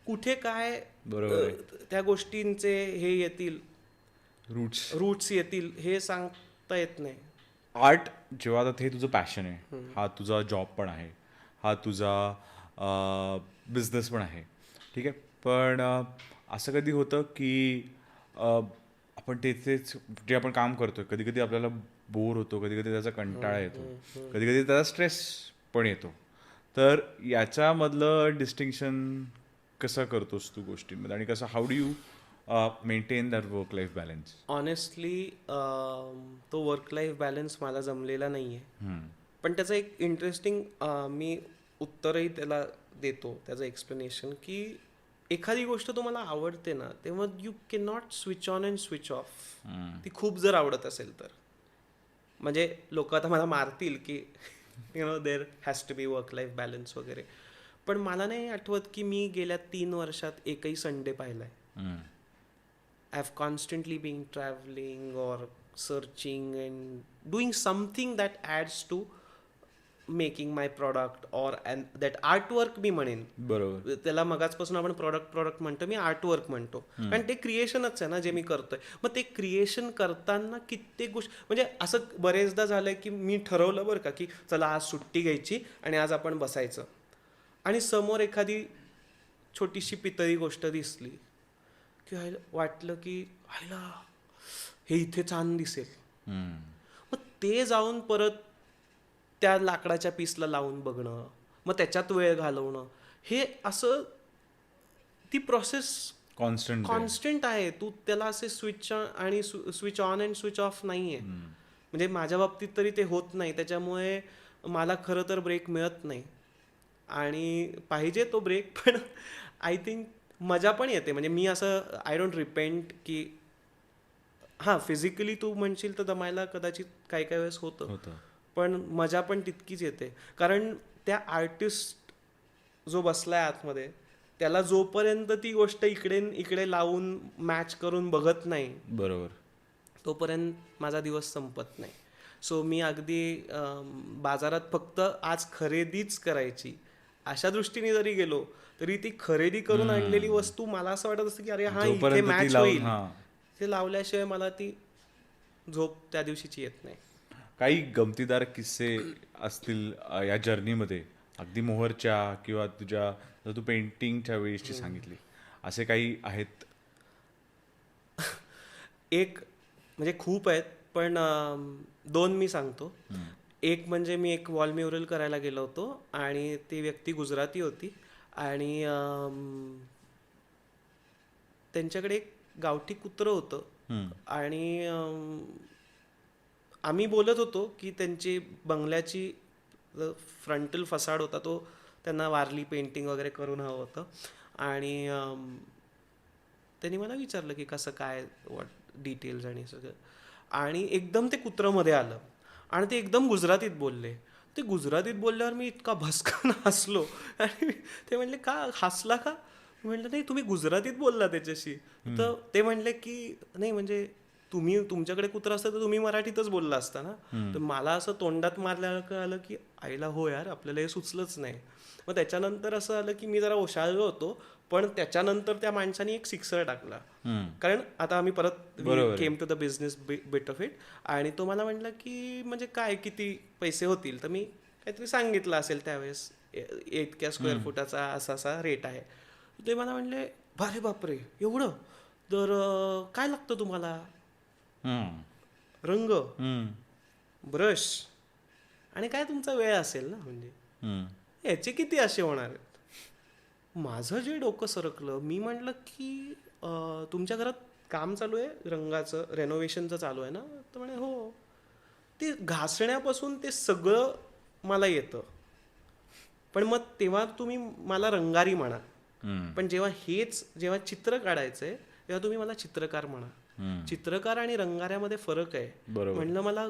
कुठे काय त्या गोष्टींचे हे येतील, रूट्स येतील हे सांगता येत नाही. आर्ट जेव्हा आता हे तुझं पॅशन आहे, हा तुझा जॉब पण आहे, हा तुझा बिझनेस पण आहे, ठीक आहे. पण असं कधी होतं की आपण तेच जे आपण काम करतोय कधी कधी आपल्याला बोर होतो, कधी कधी त्याचा कंटाळा येतो, कधी कधी त्याचा स्ट्रेस पण येतो. तर याच्यामधलं डिस्टिंक्शन कसं करतोस तू गोष्टींमध्ये, आणि कसं how do you maintain that work life balance? Honestly तो वर्क लाईफ बॅलन्स मला जमलेला नाही आहे. पण त्याचं एक इंटरेस्टिंग मी उत्तरही त्याला देतो, त्याचं एक्सप्लेनेशन, की एखादी गोष्ट तुम्हाला आवडते ना, तेव्हा you can not switch on and switch off. ती खूप जर आवडत असेल तर. म्हणजे लोक आता मला मारतील की there has to be work life balance वगैरे, पण मला नाही आठवत की मी गेल्या 3 वर्षात एकही संडे पाहिलाय. I have constantly been traveling or searching and doing something that adds to making my product or and that artwork मी म्हणेन. बरोबर. त्याला मगाचपासून आपण प्रॉडक्ट म्हणतो, मी आर्टवर्क म्हणतो, कारण ते क्रिएशनच आहे ना जे मी करतोय. मग ते क्रिएशन करताना कित्येक गोष्टी, म्हणजे असं बरेचदा झालंय की मी ठरवलं बरं का की चला आज सुट्टी घ्यायची आणि आज आपण बसायचं, आणि समोर एखादी छोटीशी पितळी गोष्ट दिसली की वाटलं की हायला हे इथे छान दिसेल. मग ते जाऊन परत त्या लाकडाच्या पीसला लावून बघणं, मग त्याच्यात वेळ घालवणं, हे असं ती प्रोसेस कॉन्स्टंट आहे. तू त्याला असे switch on and switch off नाही आहे. म्हणजे माझ्या बाबतीत तरी ते होत नाही. त्याच्यामुळे मला खरं तर ब्रेक मिळत नाही, आणि पाहिजे तो ब्रेक, पण आय थिंक मजा पण येते. म्हणजे मी असं आय डोंट रिपेंट की हां फिजिकली तू म्हणशील तर दमायला कदाचित काही वेळेस होतं, पण मजा पण तितकीच येते. कारण त्या आर्टिस्ट जो बसलाय आतमध्ये त्याला जोपर्यंत ती गोष्ट इकडे इकडे लावून मॅच करून बघत नाही बरोबर. तोपर्यंत माझा दिवस संपत नाही. सो मी अगदी बाजारात फक्त आज खरेदीच करायची अशा दृष्टीने जरी गेलो तरी ती खरेदी करून आणलेली वस्तू मला असं वाटत असतं की अरे हा इथे जोपर्यंत ती मॅच लावून होईल, हां. ते लावल्याशिवाय मला ती झोप त्या दिवशीची येत नाही. काही गमतीदार किस्से असतील या जर्नीमध्ये, अगदी मोहरच्या किंवा तुझ्या जर तू पेंटिंगच्या वेळीची सांगितली, असे काही आहेत? एक म्हणजे खूप आहेत पण दोन मी सांगतो. एक म्हणजे मी एक वॉल म्युरल करायला गेलो होतो आणि ती व्यक्ती गुजराती होती आणि त्यांच्याकडे एक गावठी कुत्रं होतं आणि आम्ही बोलत होतो की त्यांची बंगल्याची फ्रंटल फसाड होता तो त्यांना वारली पेंटिंग वगैरे करून हवं होतं आणि त्यांनी मला विचारलं की कसं काय डिटेल्स आणि सगळं आणि एकदम ते कुत्रं मध्ये आलं आणि ते एकदम गुजरातीत बोलले. ते गुजरातीत बोलल्यावर मी इतका भसकन हसलो आणि ते म्हणले का हसला का म्हणलं नाही तुम्ही गुजरातीत बोलला त्याच्याशी. तर ते म्हणले की नाही म्हणजे तुम्ही तुमच्याकडे कुत्रा असतं तर तुम्ही मराठीतच बोलला असता ना. तर मला असं तोंडात मारल्यानं कळालं की आईला हो यार आपल्याला हे सुचलंच नाही. मग त्याच्यानंतर असं आलं की मी जरा ओशाळलो होतो पण त्याच्यानंतर त्या माणसाने एक सिक्सर टाकला. कारण आता आम्ही परत came to the business bit of it आणि तो मला म्हटला की म्हणजे काय किती पैसे होतील तर मी काहीतरी सांगितलं असेल त्यावेळेस इतक्या स्क्वेअर फुटाचा असा असा रेट आहे. ते मला म्हणले अरे बापरे एवढं तर काय लागतं तुम्हाला रंग ब्रश आणि काय तुमचा वेळ असेल ना म्हणजे याचे किती असे होणार आहेत. माझं जे डोकं सरकलं मी म्हटलं की तुमच्या घरात काम चालू आहे रंगाचं रेनोव्हेशनचं चालू आहे ना. तर म्हणे हो. ते घासण्यापासून ते सगळं मला येतं पण मग तेव्हा तुम्ही मला रंगारी म्हणा पण जेव्हा चित्र काढायचंय तेव्हा तुम्ही मला चित्रकार म्हणा. चित्रकार आणि रंगाऱ्यामध्ये फरक आहे. म्हणलं मला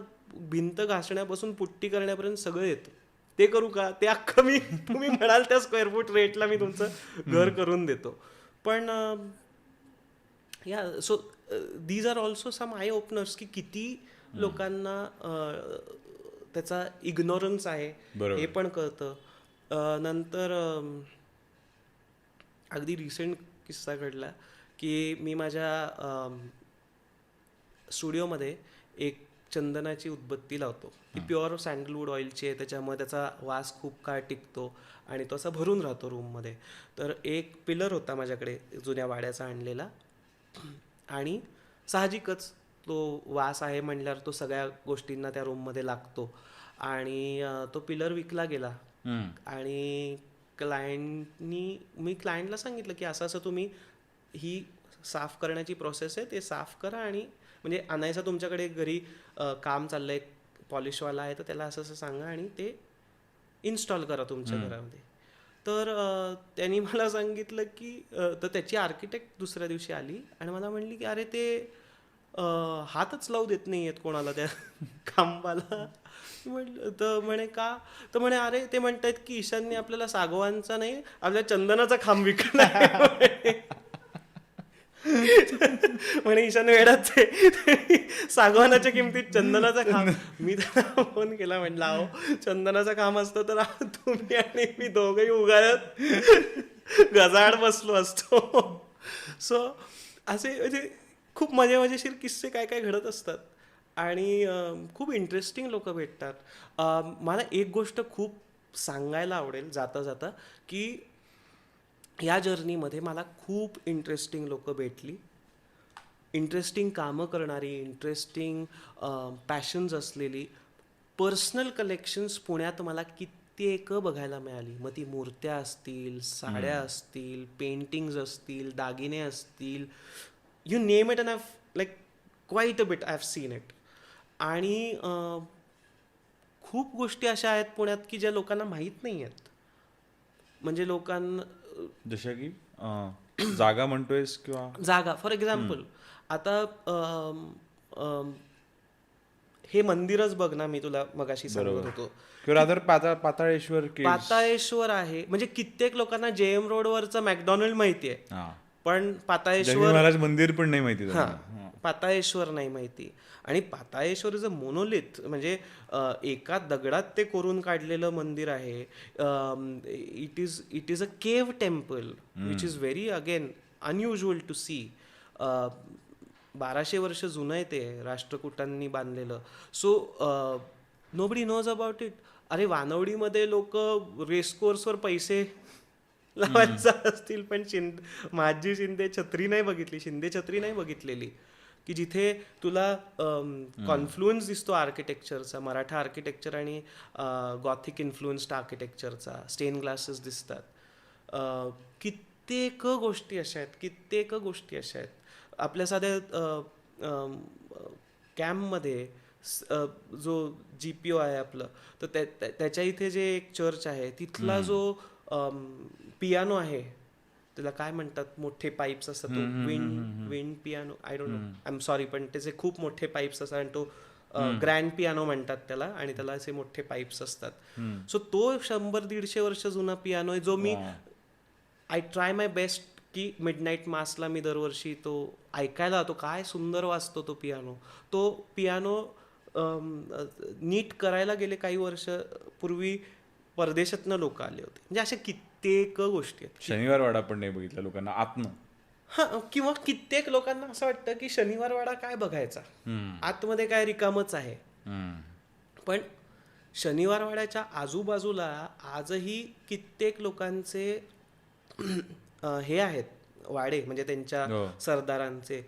भिंत घासण्यापासून पुट्टी करण्यापर्यंत सगळं येतं. ते करू का ते अख्खं मी तुम्ही म्हणाल त्या स्क्वेअर फूट रेटला मी तुमचं घर करून देतो. पण या so these are also some eye openers की किती लोकांना त्याचा इग्नोरन्स आहे हे पण कळतं. नंतर अगदी रिसेंट किस्सा घडला की मी माझ्या स्टुडिओमध्ये एक चंदनाची उदबत्ती लावतो. ती प्युअर सँडलवूड ऑइलची आहे त्याच्यामुळे त्याचा वास खूप काळ टिकतो आणि तो असा भरून राहतो रूममध्ये. तर एक पिलर होता माझ्याकडे जुन्या वाड्याचा आणलेला आणि साहजिकच तो वास आहे म्हणल्यावर तो सगळ्या गोष्टींना त्या रूममध्ये लागतो आणि तो पिलर विकला गेला आणि मी क्लायंटला सांगितलं की असं असं तुम्ही ही साफ करण्याची प्रोसेस आहे ते साफ करा आणि म्हणजे आणायचा तुमच्याकडे घरी काम चाललंय पॉलिशवाला आहे तर त्याला असं असं सांगा आणि ते इन्स्टॉल करा तुमच्या घरामध्ये. तर त्यांनी मला सांगितलं की तर त्याची आर्किटेक्ट दुसऱ्या दिवशी आली आणि मला म्हणली की अरे ते हातच लावू देत नाही आहेत कोणाला त्या खांबाला. म्हटलं तर म्हणे का तर म्हणे अरे ते म्हणतात की ईशानने आपल्याला सागवानचा नाही आपल्या चंदनाचा खांब विकला म्हणे ईशान वेडाच आहे सागवानाच्या किमतीत चंदनाचा खांब. मी त्याला फोन केला म्हटलं अहो चंदनाचा खांब असतं तर तुम्ही आणि मी दोघंही उगाळत गजाड बसलो असतो. सो असे म्हणजे खूप मजेशीर किस्से काय काय घडत असतात आणि खूप इंटरेस्टिंग लोक भेटतात. मला एक गोष्ट खूप सांगायला आवडेल जाता जाता की या जर्नीमध्ये मला खूप इंटरेस्टिंग लोक भेटली. इंटरेस्टिंग कामं करणारी इंटरेस्टिंग पॅशन्स असलेली पर्सनल कलेक्शन्स पुण्यात मला कित्येक बघायला मिळाली. मग ती मूर्त्या असतील साड्या असतील पेंटिंग्ज असतील दागिने असतील you name it and I like quiet a bit I have seen it. आणि खूप गोष्टी अशा आहेत पुण्यात की ज्या लोकांना माहीत नाही आहेत. म्हणजे लोकांना जशा की जागा म्हणतोयस किंवा जागा फॉर एक्झाम्पल आता हे मंदिरच बघ ना, मी तुला मगाशी सांगत होतो. किंवा रादर पाताळेश्वर केव्स. पाताळेश्वर आहे, म्हणजे कित्येक लोकांना जेएम रोडवरचं मॅकडॉनल्ड माहिती आहे, हा, पण जैन पाताळेश्वर, महाराज मंदिर पण नाही माहिती हां, त्यांना. पाताळेश्वर नाही माहिती. आणि पाताळेश्वर इज अ मोनोलिथ, म्हणजे एका दगडात ते कोरून काढलेलं मंदिर आहे. It is a cave temple which is very again unusual to see. 1200 वर्ष जुनं आहे ते, राष्ट्रकूटांनी बांधलेलं. So nobody knows about it. अरे वानवडीमध्ये लोक रेसकोर्सवर पैसे लावायला जात असतील, पण माझी शिंदे छत्री नाही बघितली, शिंदे छत्री नाही बघितलेली, की जिथे तुला कॉन्फ्लुएन्स दिसतो आर्किटेक्चरचा, मराठा आर्किटेक्चर आणि गॉथिक इन्फ्लुएन्स्ड आर्किटेक्चरचा. स्टेन ग्लासेस दिसतात. कित्येक गोष्टी अशा आहेत, कित्येक गोष्टी अशा आहेत. आपल्या साध्या कॅम्पमध्ये जो GPO आहे आपलं, तर त्याच्या इथे जे एक चर्च आहे, तिथला जो पियानो आहे, त्याला काय म्हणतात, मोठे पाईप्स असतात, तो wind piano, I don't know, I am sorry, पण त्याचे खूप मोठे पाईप्स असतात आणि तो ग्रँड पियानो म्हणतात त्याला, आणि त्याला असे मोठे पाईप्स असतात. सो तो 100-150 वर्ष जुना पियानो आहे, जो मी आय ट्राय माय बेस्ट की मिडनाईट मासला मी दरवर्षी तो ऐकायला जातो. काय सुंदर वाजतो तो पियानो. तो पियानो नीट करायला गेले काही वर्ष पूर्वी परदेशातनं लोक आले होते. म्हणजे अशा कित्येक गोष्टी आहेत. शनिवार वाडा पण नाही बघितला लोकांना आतनं. हां, किंवा कित्येक लोकांना असं वाटतं की शनिवार वाडा काय बघायचा, आतमध्ये काय रिकामच आहे. पण शनिवार वाड्याच्या आजूबाजूला आजही कित्येक लोकांचे हे आहेत वाडे, म्हणजे त्यांच्या सरदारांचे.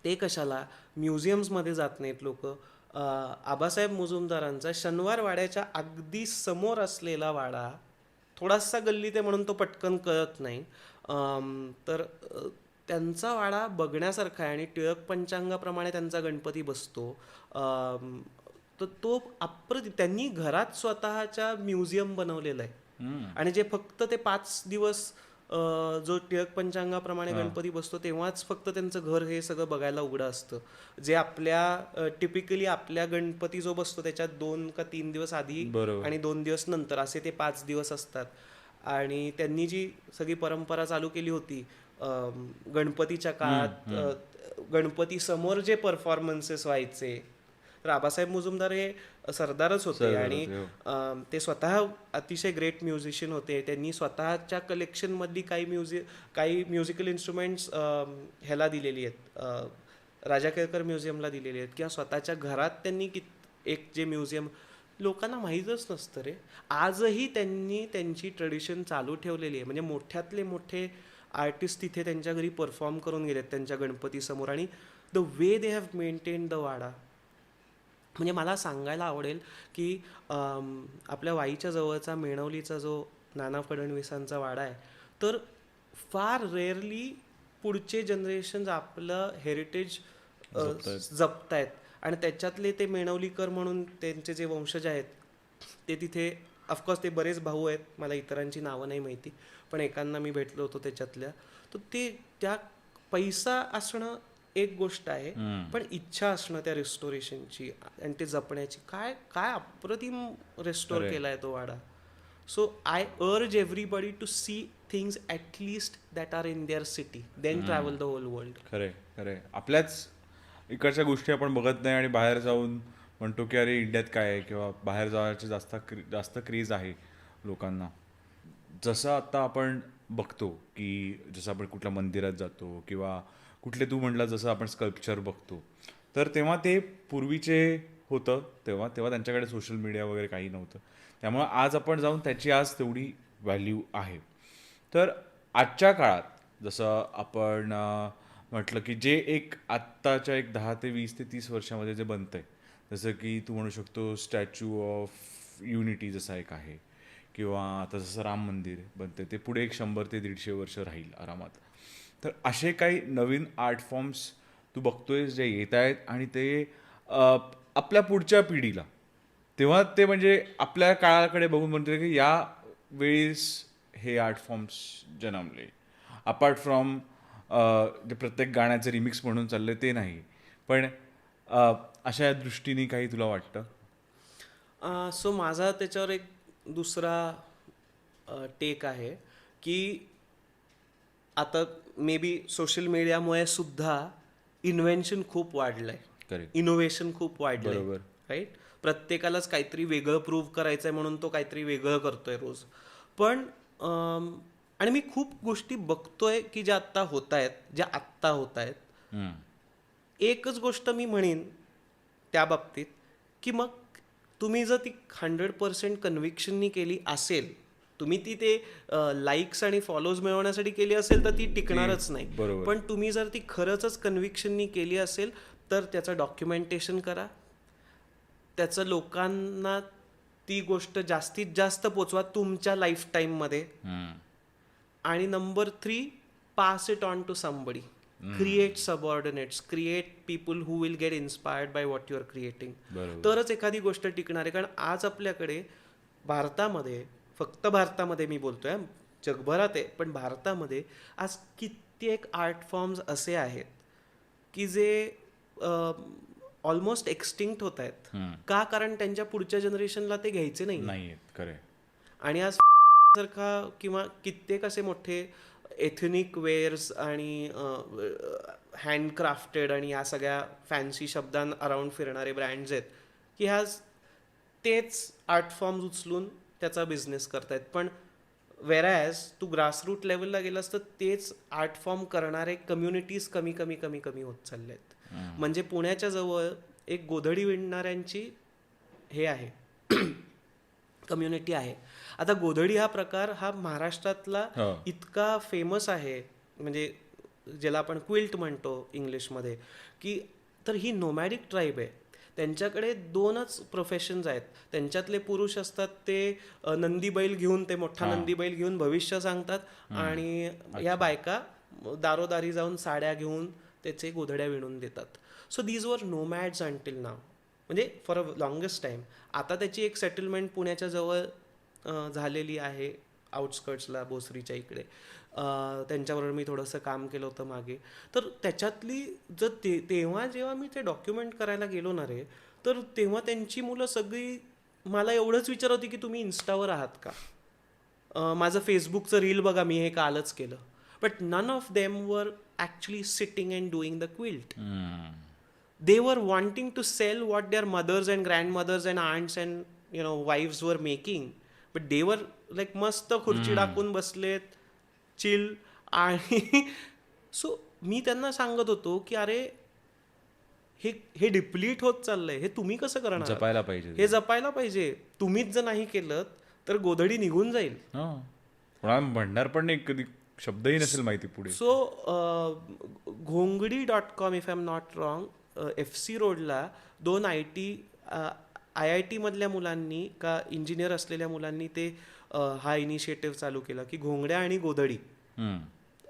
ते कशाला म्युझियम्समध्ये जात नाहीत लोक. आबासाहेब मुजुमदारांचा शनिवार वाड्याच्या अगदी समोर असलेला वाडा, थोडासा गल्लीत आहे म्हणून तो पटकन कळत नाही, तर त्यांचा वाडा बघण्यासारखा आहे. आणि टिळक पंचांगाप्रमाणे त्यांचा गणपती बसतो. तर तो त्यांनी घरात स्वतःच्या म्युझियम बनवलेलं आहे. आणि जे फक्त ते 5 दिवस जो टिळक पंचांगाप्रमाणे गणपती बसतो तेव्हाच फक्त त्यांचं घर हे सगळं बघायला उघडं असतं. जे आपल्या टिपिकली आपल्या गणपती जो बसतो त्याच्यात 2 का 3 दिवस आधी आणि 2 दिवस नंतर असे ते 5 दिवस असतात. आणि त्यांनी जी सगळी परंपरा चालू केली होती गणपतीच्या काळात, गणपती समोर जे परफॉर्मन्सेस व्हायचे, तर आबासाहेब मुजुमदार हे सरदारच होते. आणि ते स्वतः अतिशय ग्रेट म्युझिशियन होते. त्यांनी स्वतःच्या कलेक्शनमधली काही म्युझिकल इन्स्ट्रुमेंट्स ह्याला दिलेली आहेत, राजा केळकर म्युझियमला दिलेली आहेत, किंवा स्वतःच्या घरात त्यांनी एक जे म्युझियम, लोकांना माहीतच नसतं रे. आजही त्यांनी त्यांची ट्रेडिशन चालू ठेवलेली आहे. म्हणजे मोठ्यातले मोठे आर्टिस्ट तिथे त्यांच्या घरी परफॉर्म करून गेलेत त्यांच्या गणपतीसमोर. आणि the way they have maintain the wada, म्हणजे मला सांगायला आवडेल की आपल्या वाईच्या जवळचा मेणवलीचा जो नाना फडणवीसांचा वाडा आहे, तर फार रेअरली पुढचे जनरेशन्स आपलं हेरिटेज जपतायत. आणि त्याच्यातले ते मेणवलीकर म्हणून त्यांचे जे वंशज आहेत ते तिथे, ऑफकोर्स ते बरेच भाऊ आहेत, मला इतरांची नावं नाही माहिती, पण एकांना मी भेटलो होतो त्याच्यातल्या. तर ते त्या पैसा असणं एक गोष्ट आहे, पण इच्छा असणं त्या रिस्टोरेशनची आणि ते जपण्याची, काय काय अप्रतिम रेस्टोर केलाय तो वाडा. So I urge everybody to see things at least that are in their city, then travel the whole world. खरे खरे, आपल्याच इकडच्या गोष्टी आपण बघत नाही आणि बाहेर जाऊन म्हणतो की अरे इंडियात काय आहे, किंवा बाहेर जाण्याची जास्त क्रेज आहे लोकांना. जसं आता आपण बघतो की जसं आपण कुठल्या मंदिरात जातो किंवा कुठले तू म्हटलं जसं आपण स्कल्पचर बघतो, तर तेव्हा ते पूर्वीचे होतं, तेव्हा त्यांच्याकडे सोशल मीडिया वगैरे काही नव्हतं. त्यामुळे आज आपण जाऊन त्याची आज तेवढी व्हॅल्यू आहे. तर आजच्या काळात जसं आपण म्हटलं की जे एक आत्ताच्या एक 10 ते 20 ते 30 वर्षामध्ये जे बनतंय, जसं की तू म्हणू शकतो स्टॅच्यू ऑफ युनिटी जसा एक आहे, किंवा आता जसं राम मंदिर बनते ते पुढे एक 100 ते 150 वर्ष राहील आरामात. तर असे काही नवीन आर्ट फॉर्म्स तू बघतोय जे येत आहेत, आणि ते आपल्या पुढच्या पिढीला, तेव्हा ते म्हणजे आपल्या काळाकडे बघून म्हणते की या वेळेस हे आर्ट फॉर्म्स जन्मले. अपार्ट फ्रॉम जे प्रत्येक गाण्याचे रिमिक्स म्हणून चालले ते नाही, पण अशा दृष्टीने काही तुला वाटतं? सो माझा त्याच्यावर एक दुसरा टेक आहे की आता मे बी सोशल मीडियामुळे सुद्धा इन्व्हेन्शन खूप वाढलंय, करेक्ट. इनोव्हेशन खूप वाढलंय, बरोबर. राईट. प्रत्येकालाच काहीतरी वेगळं प्रूव्ह करायचंय म्हणून तो काहीतरी वेगळं करतोय रोज. पण आणि मी खूप गोष्टी बघतोय की ज्या आत्ता होत आहेत. हम्म. एकच गोष्ट मी म्हणेन त्या बाबतीत की मग तुम्ही जर ती 100% कन्व्हिक्शननी केली असेल, तुम्ही ती ते लाईक्स आणि फॉलोज मिळवण्यासाठी केली असेल तर ती टिकणारच नाही. बरोबर. पण तुम्ही जर ती खरंच कन्व्हिक्शननी केली असेल तर त्याचं डॉक्युमेंटेशन करा, त्याचं लोकांना ती गोष्ट जास्तीत जास्त पोचवा तुमच्या लाईफ टाईममध्ये. हम्म. आणि number 3, pass it on to somebody. Create subordinates, create people who will get inspired by what you are creating. बरोबर. तरच एखादी गोष्ट टिकणार आहे. कारण आज आपल्याकडे भारतामध्ये, फक्त भारतामध्ये मी बोलतोय, जगभरात आहे पण भारतामध्ये आज कित्येक आर्ट फॉर्म्स असे आहेत की जे ऑलमोस्ट एक्सटिंक्ट होत आहेत. का? कारण त्यांच्या पुढच्या जनरेशनला ते घ्यायचे नाही. खरे. आणि आज सारखा किंवा कित्येक असे मोठे एथनिक वेअर्स आणि हँडक्राफ्टेड आणि या सगळ्या फॅन्सी शब्दां अराउंड फिरणारे ब्रँड्स आहेत की आज तेच आर्ट फॉर्म्स उचलून त्याचा बिझनेस करतायत. पण वेरॅज तू ग्रासरूट लेवलला गेलास तर तेच आर्ट फॉर्म करणारे कम्युनिटीज कमी कमी कमी कमी होत चालले आहेत. म्हणजे पुण्याच्या जवळ एक गोधडी विणणाऱ्यांची हे आहे कम्युनिटी आहे. आता गोधडी हा प्रकार हा महाराष्ट्रातला इतका फेमस आहे, म्हणजे ज्याला आपण क्विल्ट म्हणतो इंग्लिशमध्ये, की तर ही नोमॅडिक ट्राईब आहे. त्यांच्याकडे 2च प्रोफेशन्स आहेत. त्यांच्यातले पुरुष असतात ते नंदी बैल घेऊन, ते मोठा नंदी बैल घेऊन भविष्य सांगतात, आणि या बायका दारोदारी जाऊन साड्या घेऊन त्याचे गोधड्या विणून देतात. सो दीज वर नोमॅड्स अंटिल नाव, म्हणजे फॉर अ लॉंगेस्ट टाईम. आता त्याची एक सेटलमेंट पुण्याच्या जवळ झालेली आहे, आउटस्कर्ट्सला, भोसरीच्या इकडे. त्यांच्याबरोबर मी थोडंसं काम केलं होतं मागे. तर त्याच्यातली जर तेव्हा जेव्हा मी ते डॉक्युमेंट करायला गेलो ना रे, तर तेव्हा त्यांची मुलं सगळी मला एवढंच विचारत होती की तुम्ही इन्स्टावर आहात का, माझं फेसबुकचं रील बघा, मी हे कालच केलं. But none of them were actually sitting and doing the quilt. They were wanting to sell what their mothers and grandmothers and aunts and wives were making, but they were like मस्त खुर्ची टाकून बसलेत, chill. आणि so मी त्यांना सांगत होतो की अरे हे डिप्लीट होत चाललंय, हे तुम्ही कसं करणार? जपायला पाहिजे, हे जपायला पाहिजे. तुम्हीच जर नाही केलं तर गोधडी निघून जाईल. म्हणणार पण नाही, कधी शब्दही नसेल माहिती पुढे. सो घोंगडी.com, if I am not wrong, FC रोडला 2 IIT मधल्या मुलांनी, का इंजिनियर असलेल्या मुलांनी ते हा इनिशिएटिव्ह चालू केला की घोंगड्या आणि गोधडी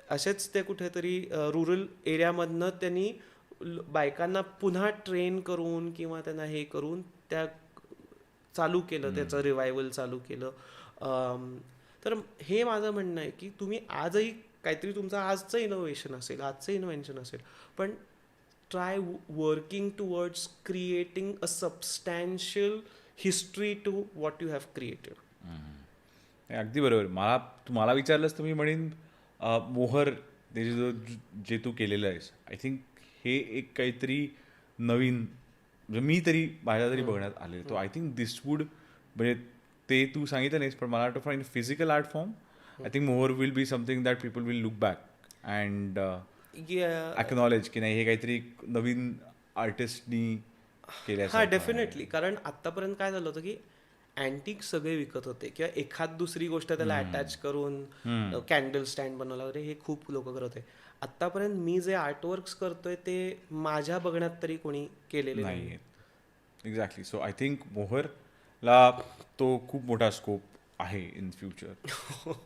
असेच ते कुठेतरी रुरल एरियामधनं त्यांनी बायकांना पुन्हा ट्रेन करून किंवा त्यांना हे करून त्या चालू केलं, त्याचं रिवायवल चालू केलं. तर हे माझं म्हणणं आहे की तुम्ही आजही काहीतरी तुमचं आजचं इनोव्हेशन असेल, आजचं इन्व्हेन्शन असेल, पण try working towards creating a substantial history to what you have created. अगदी बरोबर. तुम्हाला विचारलंस तर मी म्हणेन मोहर जे तू केलेलं आहेस, आय थिंक हे एक काहीतरी नवीन, म्हणजे मी तरी माझ्या तरी बघण्यात आलेलं. तो आय थिंक दिस वूड, म्हणजे ते तू सांगितलं नाहीस पण मला वाटतं for in physical art form I think Mohar will be something that people will look back and acknowledge की नाही, हे काहीतरी नवीन आर्टिस्टनी केलं. हा, डेफिनेटली. कारण आतापर्यंत काय झालं होतं की अँटिक सगळे विकत होते किंवा एखाद दुसरी गोष्ट त्याला अटॅच करून कॅन्डल स्टँड बनवला वगैरे, हे खूप लोक करत होते. आतापर्यंत मी जे आर्टवर्क्स करतोय ते माझ्या बघण्यात तरी कोणी केलेले नाही. Exactly. So I think Mohrala तो खूप मोठा स्कोप आहे इन फ्युचर.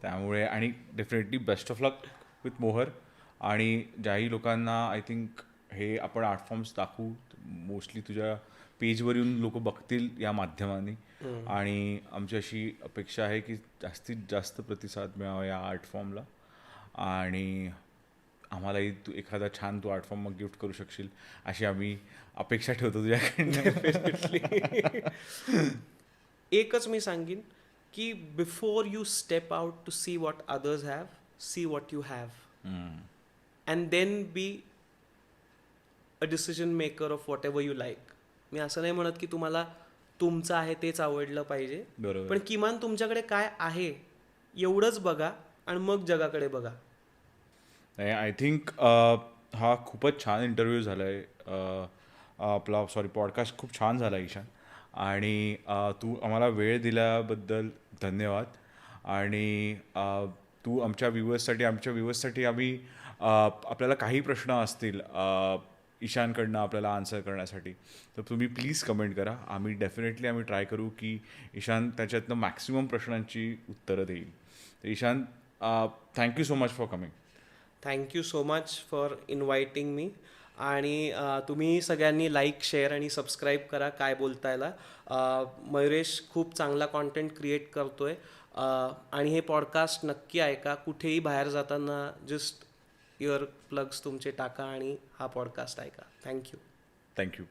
त्यामुळे आणि definitely best of luck with मोहर. आणि ज्याही लोकांना आय थिंक हे आपण आर्ट फॉर्म्स दाखवू, मोस्टली तुझ्या पेजवर येऊन लोक बघतील या माध्यमाने. आणि आमची अशी अपेक्षा आहे की जास्तीत जास्त प्रतिसाद मिळावा या आर्ट फॉर्मला. आणि आम्हालाही तू एखादा छान तू आर्ट फॉर्म मग गिफ्ट करू शकशील अशी आम्ही अपेक्षा ठेवतो तुझ्याकडनं. एकच मी सांगेन की before you step out to see what others have, see what you have and then be a decision maker of whatever you like. मी असं नाही म्हणत की तुम्हाला तुमचं आहे तेच आवडलं पाहिजे, बरोबर. पण किमान तुमच्याकडे काय आहे एवढंच बघा आणि मग जगाकडे बघा. नाही, आय थिंक हा खूपच छान इंटरव्ह्यू झाला आहे. आपला पॉडकास्ट खूप छान झाला ईशान. आणि तू आम्हाला वेळ दिल्याबद्दल धन्यवाद. आणि तू आमच्या व्ह्यूवर्ससाठी आम्ही आपल्याला काही प्रश्न असतील ईशानकडनं आपल्याला आन्सर करण्यासाठी, तर तुम्ही प्लीज कमेंट करा. आम्ही ट्राय करू की ईशान त्याच्यातनं मॅक्सिमम प्रश्नांची उत्तरं देईल. तर Ishan, thank you so much for coming. Thank you so much for inviting me. आणि तुम्ही सगळ्यांनी लाईक, शेअर आणि सबस्क्राईब करा काय बोलतायला. मयुरेश खूप चांगला कॉन्टेंट क्रिएट करतोय. आणि हे पॉडकास्ट नक्की ऐका. कुठेही बाहेर जाताना जस्ट इयर प्लग्स तुमचे टाका आणि हा पॉडकास्ट ऐका. थँक्यू. थँक्यू.